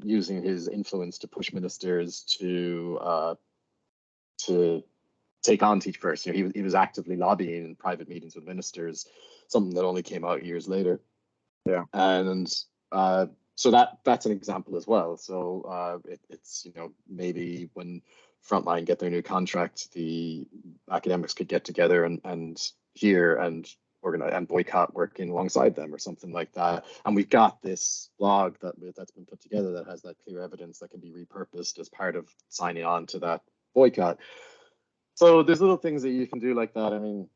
B: using his influence to push ministers to take on Teach First. He was actively lobbying in private meetings with ministers, something that only came out years later.
A: Yeah.
B: And so that's an example as well. So it's maybe when Frontline get their new contract, the academics could get together and hear and organize and boycott working alongside them or something like that. And we've got this blog that's been put together that has that clear evidence that can be repurposed as part of signing on to that boycott. So there's little things that you can do like that. I mean,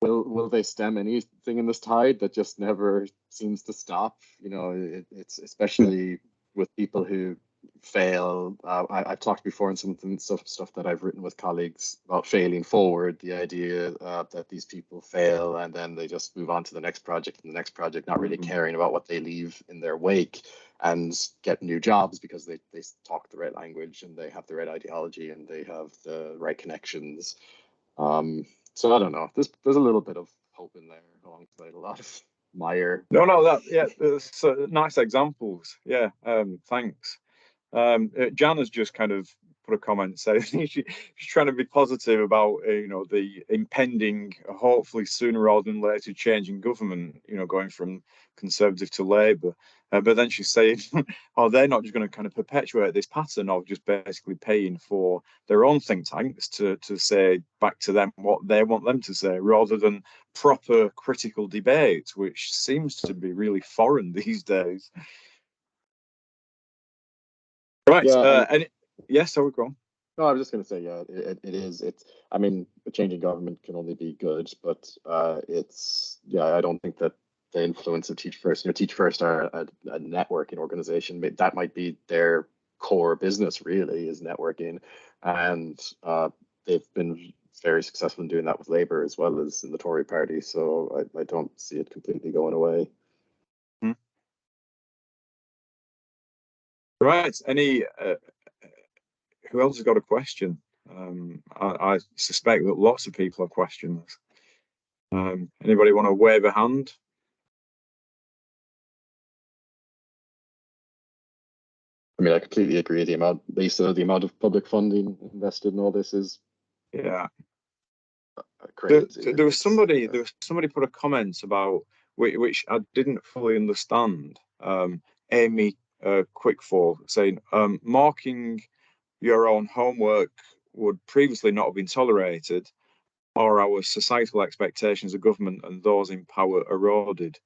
B: will they stem anything in this tide that just never seems to stop? It's especially with people who fail. I've talked before in some stuff that I've written with colleagues about failing forward, the idea that these people fail and then they just move on to the next project and the next project, not really caring about what they leave in their wake, and get new jobs because they talk the right language and they have the right ideology and they have the right connections. So I don't know. There's a little bit of hope in there alongside a lot of mire.
A: There's nice examples. Yeah, thanks. Jan has just kind of put a comment saying she's trying to be positive about the impending, hopefully sooner rather than later, change in government. Going from Conservative to Labour. But then she's saying, "Oh, they're not just going to kind of perpetuate this pattern of just basically paying for their own think tanks to say back to them what they want them to say, rather than proper critical debate, which seems to be really foreign these days." Right. So we're going.
B: No, I was just going to say, yeah, it is. I mean, a change in government can only be good, but I don't think that the influence of Teach First, Teach First are a networking organization. That might be their core business really is networking, and they've been very successful in doing that with Labour as well as in the Tory party. So I don't see it completely going away.
A: Right. Any who else has got a question? I suspect that lots of people have questions. Anybody want to wave a hand?
B: I mean, I completely agree. The amount of public funding invested in all this is crazy.
A: There was somebody put a comment about which I didn't fully understand. Amy Quickfall saying marking your own homework would previously not have been tolerated, or our societal expectations of government and those in power eroded.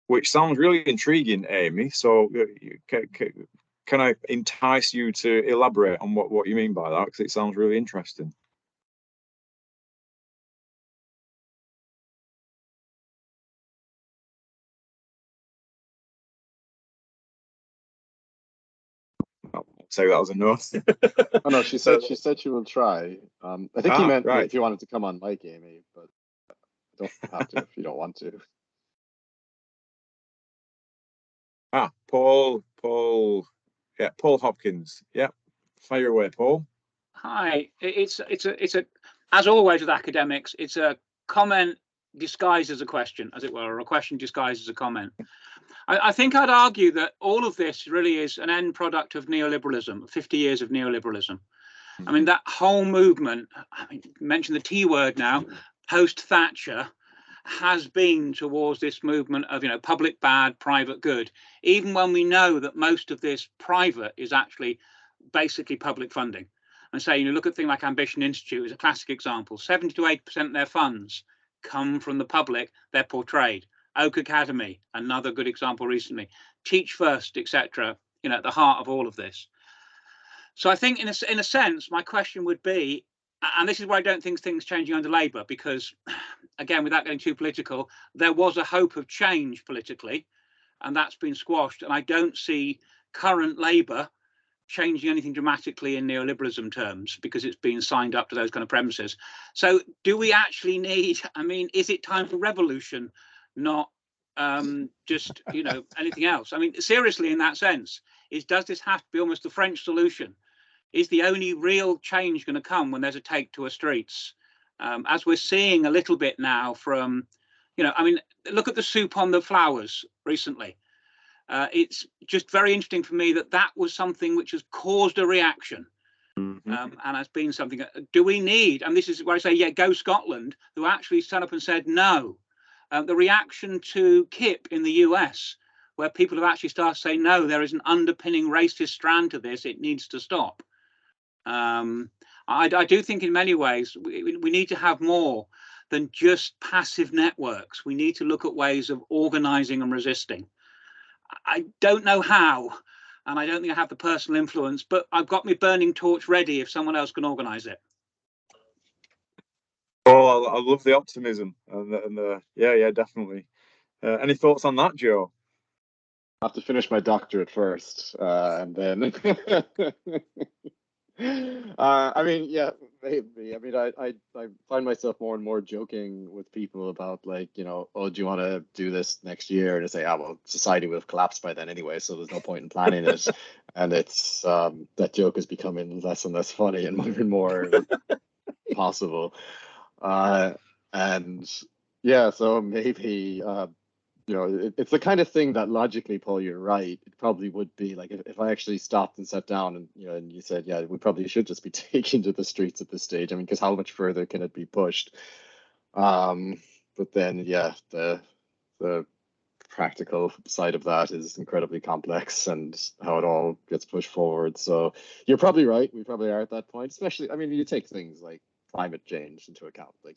A: Which sounds really intriguing, Amy. So can I entice you to elaborate on what you mean by that? Because it sounds really interesting. I'll say that as a no.
B: Oh no, she said she will try. I think he meant
A: right.
B: if you wanted to come on mic, Amy, but you don't have to if you don't want to.
A: Paul, yeah, Paul Hopkins. Yeah, fire away, Paul.
C: Hi, it's a as always with academics, it's a comment disguised as a question, as it were, or a question disguised as a comment. I think I'd argue that all of this really is an end product of neoliberalism, 50 years of neoliberalism. I mean, that whole movement, I mean, mention the T word now, post-Thatcher, has been towards this movement of, public bad, private good, even when we know that most of this private is actually basically public funding. And say, look at things like Ambition Institute is a classic example. 70 to 80% of their funds come from the public, they're portrayed. Oak Academy, another good example recently. Teach First, etc. At the heart of all of this. So I think in a sense, my question would be, and this is why I don't think things changing under Labour, because again, without getting too political, there was a hope of change politically, and that's been squashed. And I don't see current Labour changing anything dramatically in neoliberalism terms because it's been signed up to those kind of premises. So do we actually need, I mean, is it time for revolution, not just, anything else? I mean, seriously, in that sense, does this have to be almost the French solution? Is the only real change going to come when there's a take to our streets? As we're seeing a little bit now from, I mean, look at the soup on the flowers recently. It's just very interesting for me that was something which has caused a reaction, and has been something. Do we need? And this is where I say, yeah, go Scotland, who actually stood up and said no. The reaction to KIP in the US, where people have actually started to say no, there is an underpinning racist strand to this. It needs to stop. I do think in many ways we need to have more than just passive networks. We need to look at ways of organizing and resisting. I don't know how, and I don't think I have the personal influence, but I've got my burning torch ready if someone else can organize it.
A: Oh, I love the optimism, and yeah, definitely. Any thoughts on that, Joe?
B: I have to finish my doctorate first, and then. I mean, yeah, maybe. I mean, I find myself more and more joking with people about like, oh, do you want to do this next year? And they say, well, society will have collapsed by then anyway, so there's no point in planning it. And it's that joke is becoming less and less funny and more and more possible. And yeah, so maybe it's the kind of thing that logically, Paul, you're right. It probably would be like if I actually stopped and sat down and and you said, yeah, we probably should just be taken to the streets at this stage. I mean, because how much further can it be pushed? But then, yeah, the practical side of that is incredibly complex and how it all gets pushed forward. So you're probably right. We probably are at that point, especially, I mean, you take things like climate change into account. Like,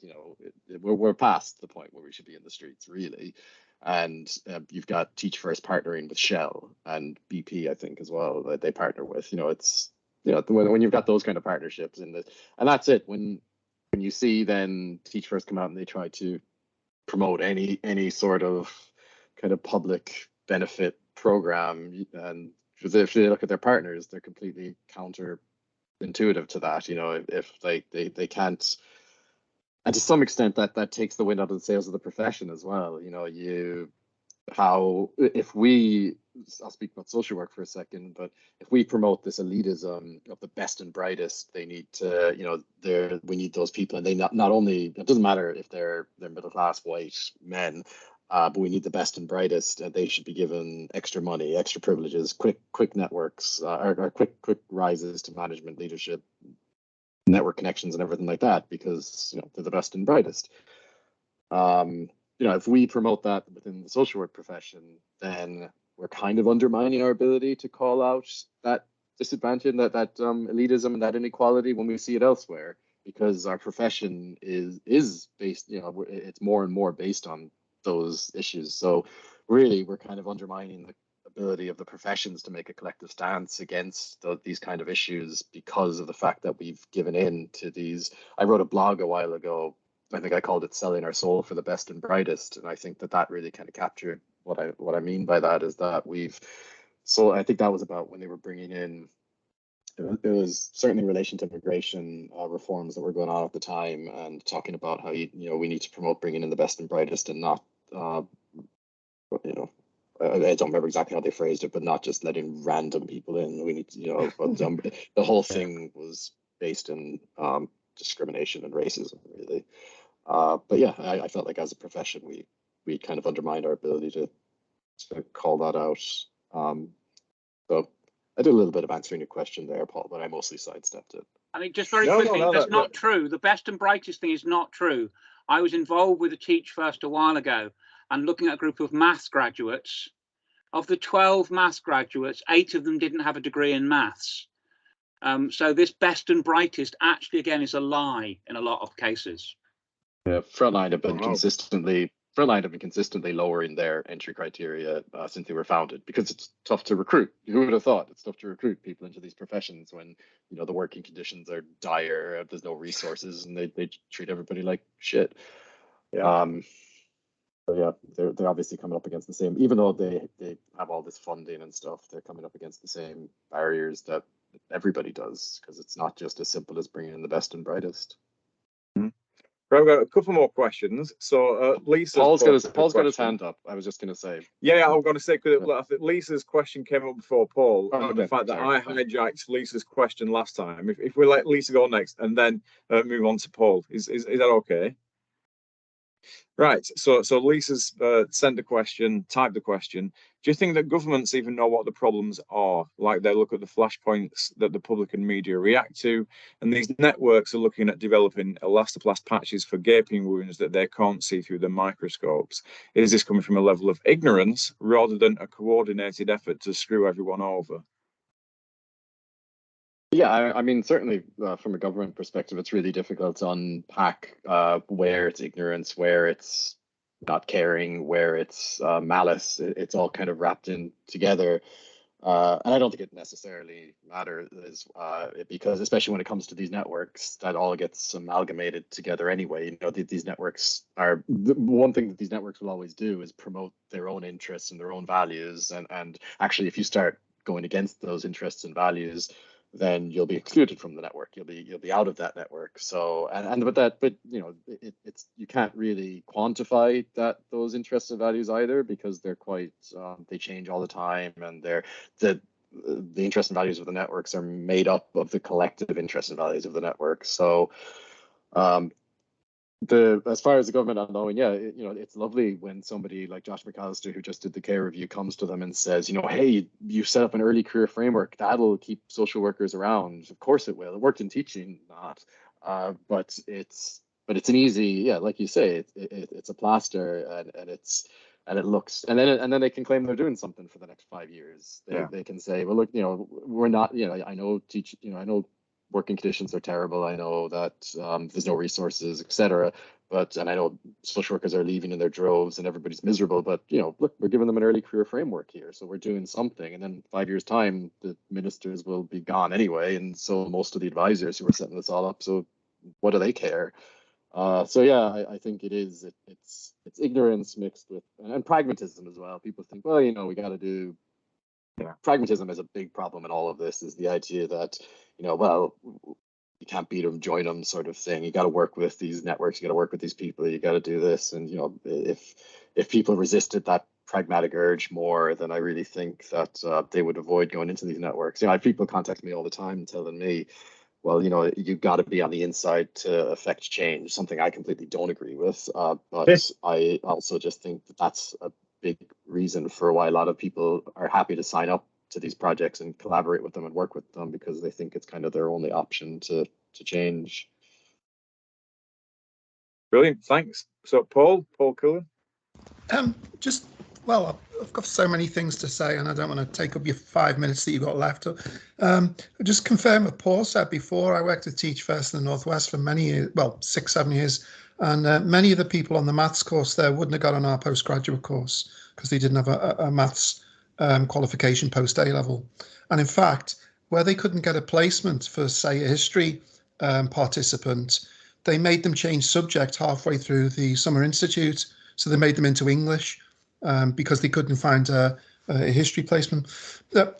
B: we're past the point where we should be in the streets, really. And you've got Teach First partnering with Shell and BP, I think, as well, that they partner with. It's when you've got those kind of partnerships and that's it. When you see then Teach First come out and they try to promote any sort of kind of public benefit program, and if they look at their partners, they're completely counterintuitive to that. If they can't, and to some extent that takes the wind out of the sails of the profession as well. I'll speak about social work for a second, but if we promote this elitism of the best and brightest, they need to, we need those people, and they not only, it doesn't matter if they're middle class white men, but we need the best and brightest, and they should be given extra money, extra privileges, quick networks, or quick rises to management, leadership, network connections, and everything like that, because they're the best and brightest. If we promote that within the social work profession, then we're kind of undermining our ability to call out that disadvantage, that elitism and that inequality when we see it elsewhere, because our profession is based, it's more and more based on those issues. So really, we're kind of undermining the ability of the professions to make a collective stance against these kind of issues because of the fact that we've given in to these. I wrote a blog a while ago. I think I called it "Selling Our Soul for the Best and Brightest," and I think that really kind of captured what I mean by that is that I think that was about when they were bringing in. It was certainly in relation to immigration reforms that were going on at the time, and talking about how we need to promote bringing in the best and brightest, and not I don't remember exactly how they phrased it, but not just letting random people in. We need to, but the whole thing was based in discrimination and racism, really. But yeah, I felt like as a profession, we kind of undermined our ability to call that out. So I did a little bit of answering your question there, Paul, but I mostly sidestepped it.
C: I mean, just very quickly, that's not true. The best and brightest thing is not true. I was involved with a Teach First a while ago, and looking at a group of maths graduates. Of the 12 maths graduates, 8 of them didn't have a degree in maths. So this best and brightest actually, again, is a lie in a lot of cases. Yeah,
B: Frontline have been consistently lowering their entry criteria since they were founded, because it's tough to recruit. Who would have thought it's tough to recruit people into these professions when the working conditions are dire, there's no resources, and they treat everybody like shit. Yeah. So yeah, they're obviously coming up against the same, even though they have all this funding and stuff, they're coming up against the same barriers that everybody does, because it's not just as simple as bringing in the best and brightest.
A: Mm-hmm. Right, we've got a couple more questions. So Lisa,
B: Paul's got his hand up. I was just going to say.
A: Yeah, I'm going to say, because I think Lisa's question came up before Paul. The fact that I hijacked Lisa's question last time. If we let Lisa go next and then move on to Paul, is that okay? Right, so Lisa's sent the question, typed the question. Do you think that governments even know what the problems are? Like, they look at the flashpoints that the public and media react to, and these networks are looking at developing elastoplast patches for gaping wounds that they can't see through the microscopes. Is this coming from a level of ignorance rather than a coordinated effort to screw everyone over?
B: Yeah, I mean, certainly from a government perspective, it's really difficult to unpack where it's ignorance, where it's not caring, where it's malice. It's all kind of wrapped in together. And I don't think it necessarily matters, because especially when it comes to these networks, that all gets amalgamated together anyway. These networks are, one thing that these networks will always do is promote their own interests and their own values. And actually, if you start going against those interests and values, then you'll be excluded from the network. You'll be out of that network. So but it's you can't really quantify those interests and values either, because they're quite they change all the time, and the interests and values of the networks are made up of the collective interests and values of the network. So as far as the government not knowing, yeah, it's lovely when somebody like Josh McAllister, who just did the care review, comes to them and says, hey, you set up an early career framework that'll keep social workers around. Of course it will. It worked in teaching, not, but it's an easy, yeah, like you say, it's a plaster, and it looks, and then they can claim they're doing something for the next 5 years. They can say, well, look, we're not, I know I know working conditions are terrible. I know that there's no resources, etc. And I know social workers are leaving in their droves and everybody's miserable. But look, we're giving them an early career framework here, so we're doing something. And then 5 years' time, the ministers will be gone anyway, and so most of the advisors who are setting this all up. So what do they care? So yeah, I think it's ignorance mixed with and pragmatism as well. People think, well, we got to do Pragmatism is a big problem in all of this, is the idea that, well, you can't beat them, join them sort of thing. You got to work with these networks, you got to work with these people, you got to do this. And, if people resisted that pragmatic urge more, then I really think that they would avoid going into these networks. I have people contact me all the time telling me, well, you've got to be on the inside to affect change, something I completely don't agree with. But I also just think that that's a big reason for why a lot of people are happy to sign up to these projects and collaborate with them and work with them, because they think it's kind of their only option to change.
A: Brilliant, thanks. So Paul Cullen.
D: Well, I've got so many things to say, and I don't want to take up your 5 minutes that you've got left. Just confirm what Paul said before. I worked at Teach First in the Northwest for many years, well, 6-7 years, and many of the people on the maths course there wouldn't have got on our postgraduate course because they didn't have a maths qualification post A level. And in fact, where they couldn't get a placement for, say, a history participant, they made them change subject halfway through the summer institute. So they made them into English because they couldn't find a history placement.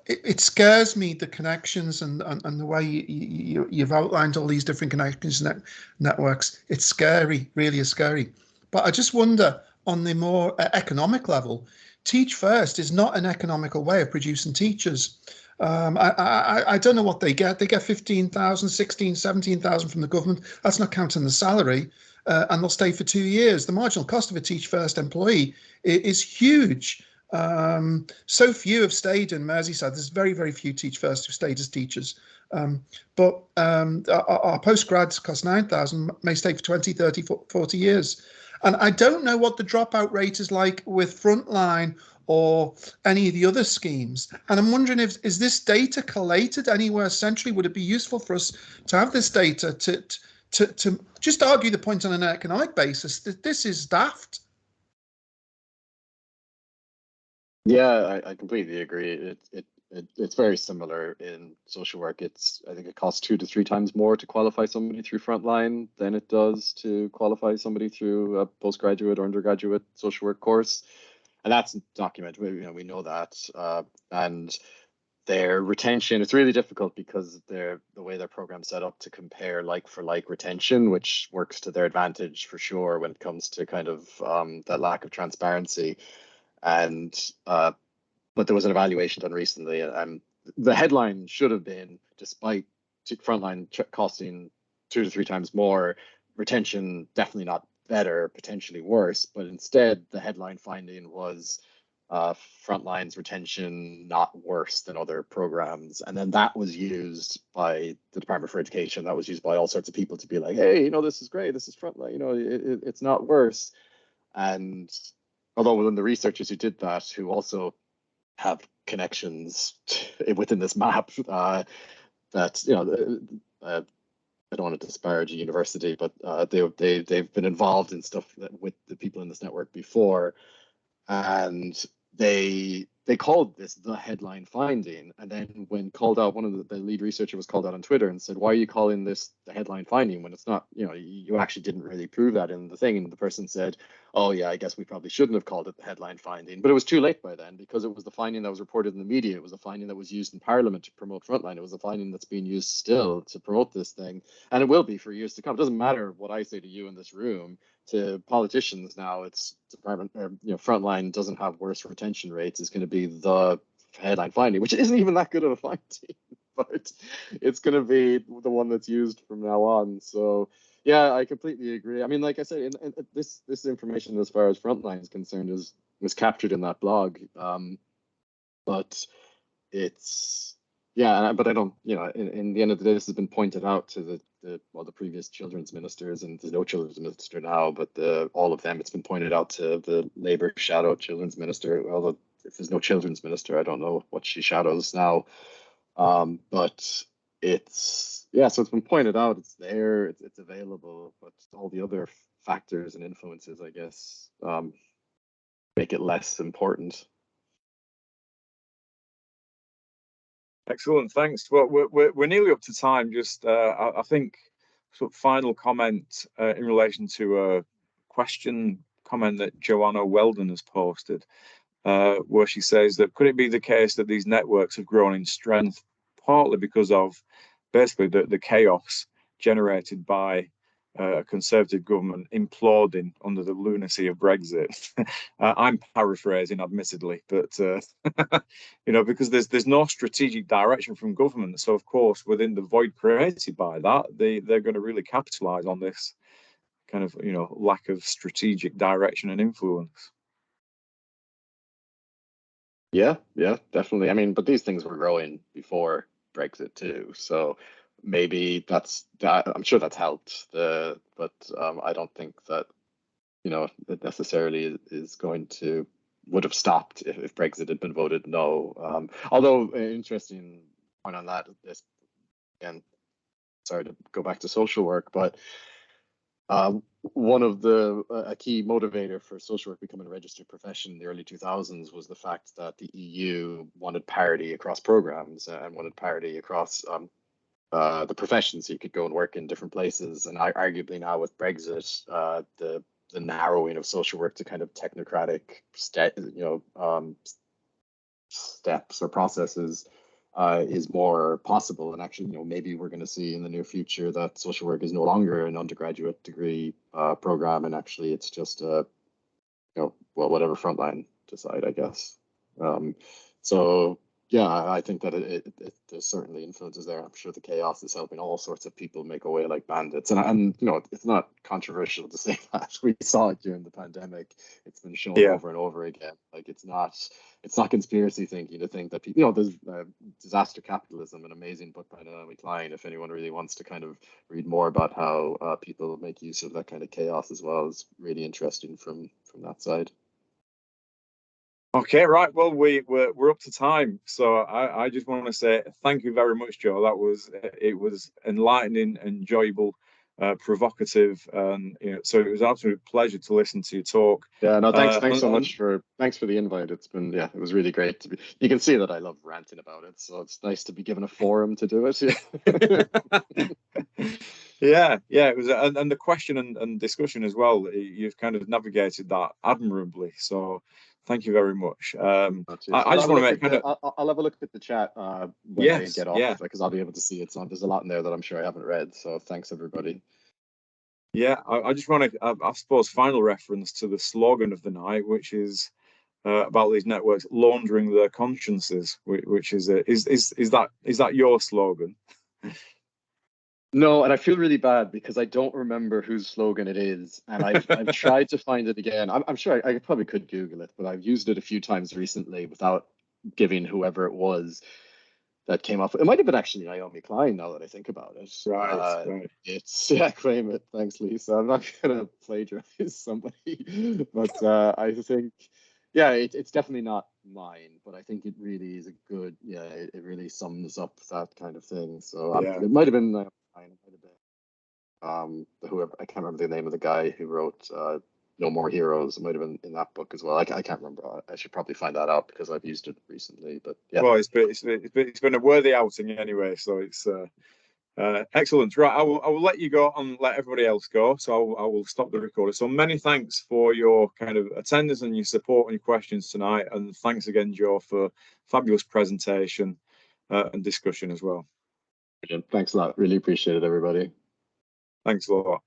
D: It scares me, the connections and the way you've outlined all these different connections networks. It's scary, really is scary. But I just wonder, on the more economic level, Teach First is not an economical way of producing teachers. I don't know what they get. They get 15,000, 16, 17,000 from the government. That's not counting the salary. And they'll stay for 2 years. The marginal cost of a Teach First employee is huge. So few have stayed in Merseyside. There's very, very few Teach First who stayed as teachers. But our postgrads cost 9,000, may stay for 20, 30, 40 years. And I don't know what the dropout rate is like with Frontline or any of the other schemes. And I'm wondering, is this data collated anywhere centrally? Would it be useful for us to have this data to just argue the point on an economic basis that this is daft?
B: Yeah, I completely agree. It's very similar in social work. I think it costs 2 to 3 times more to qualify somebody through Frontline than it does to qualify somebody through a postgraduate or undergraduate social work course, and that's documented. We know that, and their retention, it's really difficult because the way their program's set up to compare like for like retention, which works to their advantage for sure when it comes to kind of that lack of transparency. And but there was an evaluation done recently, and the headline should have been, despite Frontline costing 2 to 3 times more, retention definitely not better, potentially worse. But instead, the headline finding was Frontline's retention not worse than other programs. And then that was used by the Department for Education. That was used by all sorts of people to be like, hey, this is great. This is Frontline. It's not worse. And although within the researchers who did that, who also have connections within this map, that I don't want to disparage a university, but they've been involved in stuff with the people in this network before, and they called this the headline finding. And then when called out, one of the lead researcher was called out on Twitter and said, why are you calling this the headline finding when it's not, you actually didn't really prove that in the thing? And the person said, oh yeah, I guess we probably shouldn't have called it the headline finding. But it was too late by then, because it was the finding that was reported in the media. It was a finding that was used in Parliament to promote Frontline. It was a finding that's being used still to promote this thing. And it will be for years to come. It doesn't matter what I say to you in this room. To politicians now, it's Department, Frontline doesn't have worse retention rates. It's going to be the headline finding, which isn't even that good of a finding, but it's going to be the one that's used from now on. So yeah, I completely agree. I mean, like I said, this information as far as Frontline is concerned was captured in that blog, but it's but I don't, in the end of the day, this has been pointed out to the previous children's ministers, and there's no children's minister now, but all of them, it's been pointed out to the Labour shadow children's minister. Although if there's no children's minister, I don't know what she shadows now. But it's so it's been pointed out, it's there, it's available, but all the other factors and influences, I guess, make it less important.
A: Excellent, thanks. Well, we're nearly up to time. Just I think sort of final comment in relation to a comment that Joanna Weldon has posted. where she says that could it be the case that these networks have grown in strength partly because of basically the chaos generated by a Conservative government imploding under the lunacy of Brexit. I'm paraphrasing, admittedly, but you know, because there's no strategic direction from government. So of course, within the void created by that, they're going to really capitalise on this kind of, you know, lack of strategic direction and influence.
B: Yeah, yeah, definitely. I mean, but these things were growing before Brexit too, so maybe that. I'm sure that's helped. But I don't think that, you know, it necessarily is going to would have stopped if Brexit had been voted no. Although interesting point on that is, again, sorry to go back to social work, but one of a key motivator for social work becoming a registered profession in the early 2000s was the fact that the EU wanted parity across programs and wanted parity across the professions. So you could go and work in different places. And arguably now with Brexit, the narrowing of social work to kind of technocratic steps or processes is more possible. And actually, you know, maybe we're going to see in the near future that social work is no longer an undergraduate degree program, and actually it's just you know, well, whatever frontline decide, I guess. So yeah, I think that there's certainly influences there. I'm sure the chaos is helping all sorts of people make away like bandits. And you know, it's not controversial to say that. We saw it during the pandemic. It's been shown over and over again. Like it's not conspiracy thinking to think that people, you know, there's Disaster Capitalism, an amazing book by Naomi Klein, if anyone really wants to kind of read more about how people make use of that kind of chaos as well. Is really interesting from that side.
A: Okay, right. Well, we're up to time, so I just want to say thank you very much, Joe. It was enlightening, enjoyable, provocative, and you know, so it was an absolute pleasure to listen to you talk.
B: Yeah, no, thanks so much thanks for the invite. It's been, yeah, it was really great to be. You can see that I love ranting about it, so it's nice to be given a forum to do it.
A: Yeah, it was, and the question and discussion as well. You've kind of navigated that admirably. So thank you very much. I just want to make kind of.
B: I'll have a look at the chat when I get off, because I'll be able to see it. So there's a lot in there that I'm sure I haven't read. So thanks, everybody.
A: Yeah, I just want to, I suppose, final reference to the slogan of the night, which is about these networks laundering their consciences, which is that your slogan?
B: No, and I feel really bad because I don't remember whose slogan it is, and I've tried to find it again. I'm sure I probably could Google it, but I've used it a few times recently without giving whoever it was that came up. It might have been actually Naomi Klein, now that I think about it.
A: Right.
B: It's, yeah, claim it. Thanks, Lisa. I'm not gonna plagiarize somebody, but I think, yeah, it's definitely not mine, but I think it really is a good, yeah, it really sums up that kind of thing. So it might have been Naomi Klein, it might have been whoever, I can't remember the name of the guy who wrote No More Heroes. It might have been in that book as well. I can't remember. I should probably find that out because I've used it recently. But yeah.
A: Well, it's been a worthy outing anyway. So it's excellent. Right, I will let you go and let everybody else go. So I will stop the recorder. So many thanks for your kind of attendance and your support and your questions tonight. And thanks again, Joe, for fabulous presentation and discussion as well.
B: Thanks a lot. Really appreciate it, everybody.
A: Thanks a lot.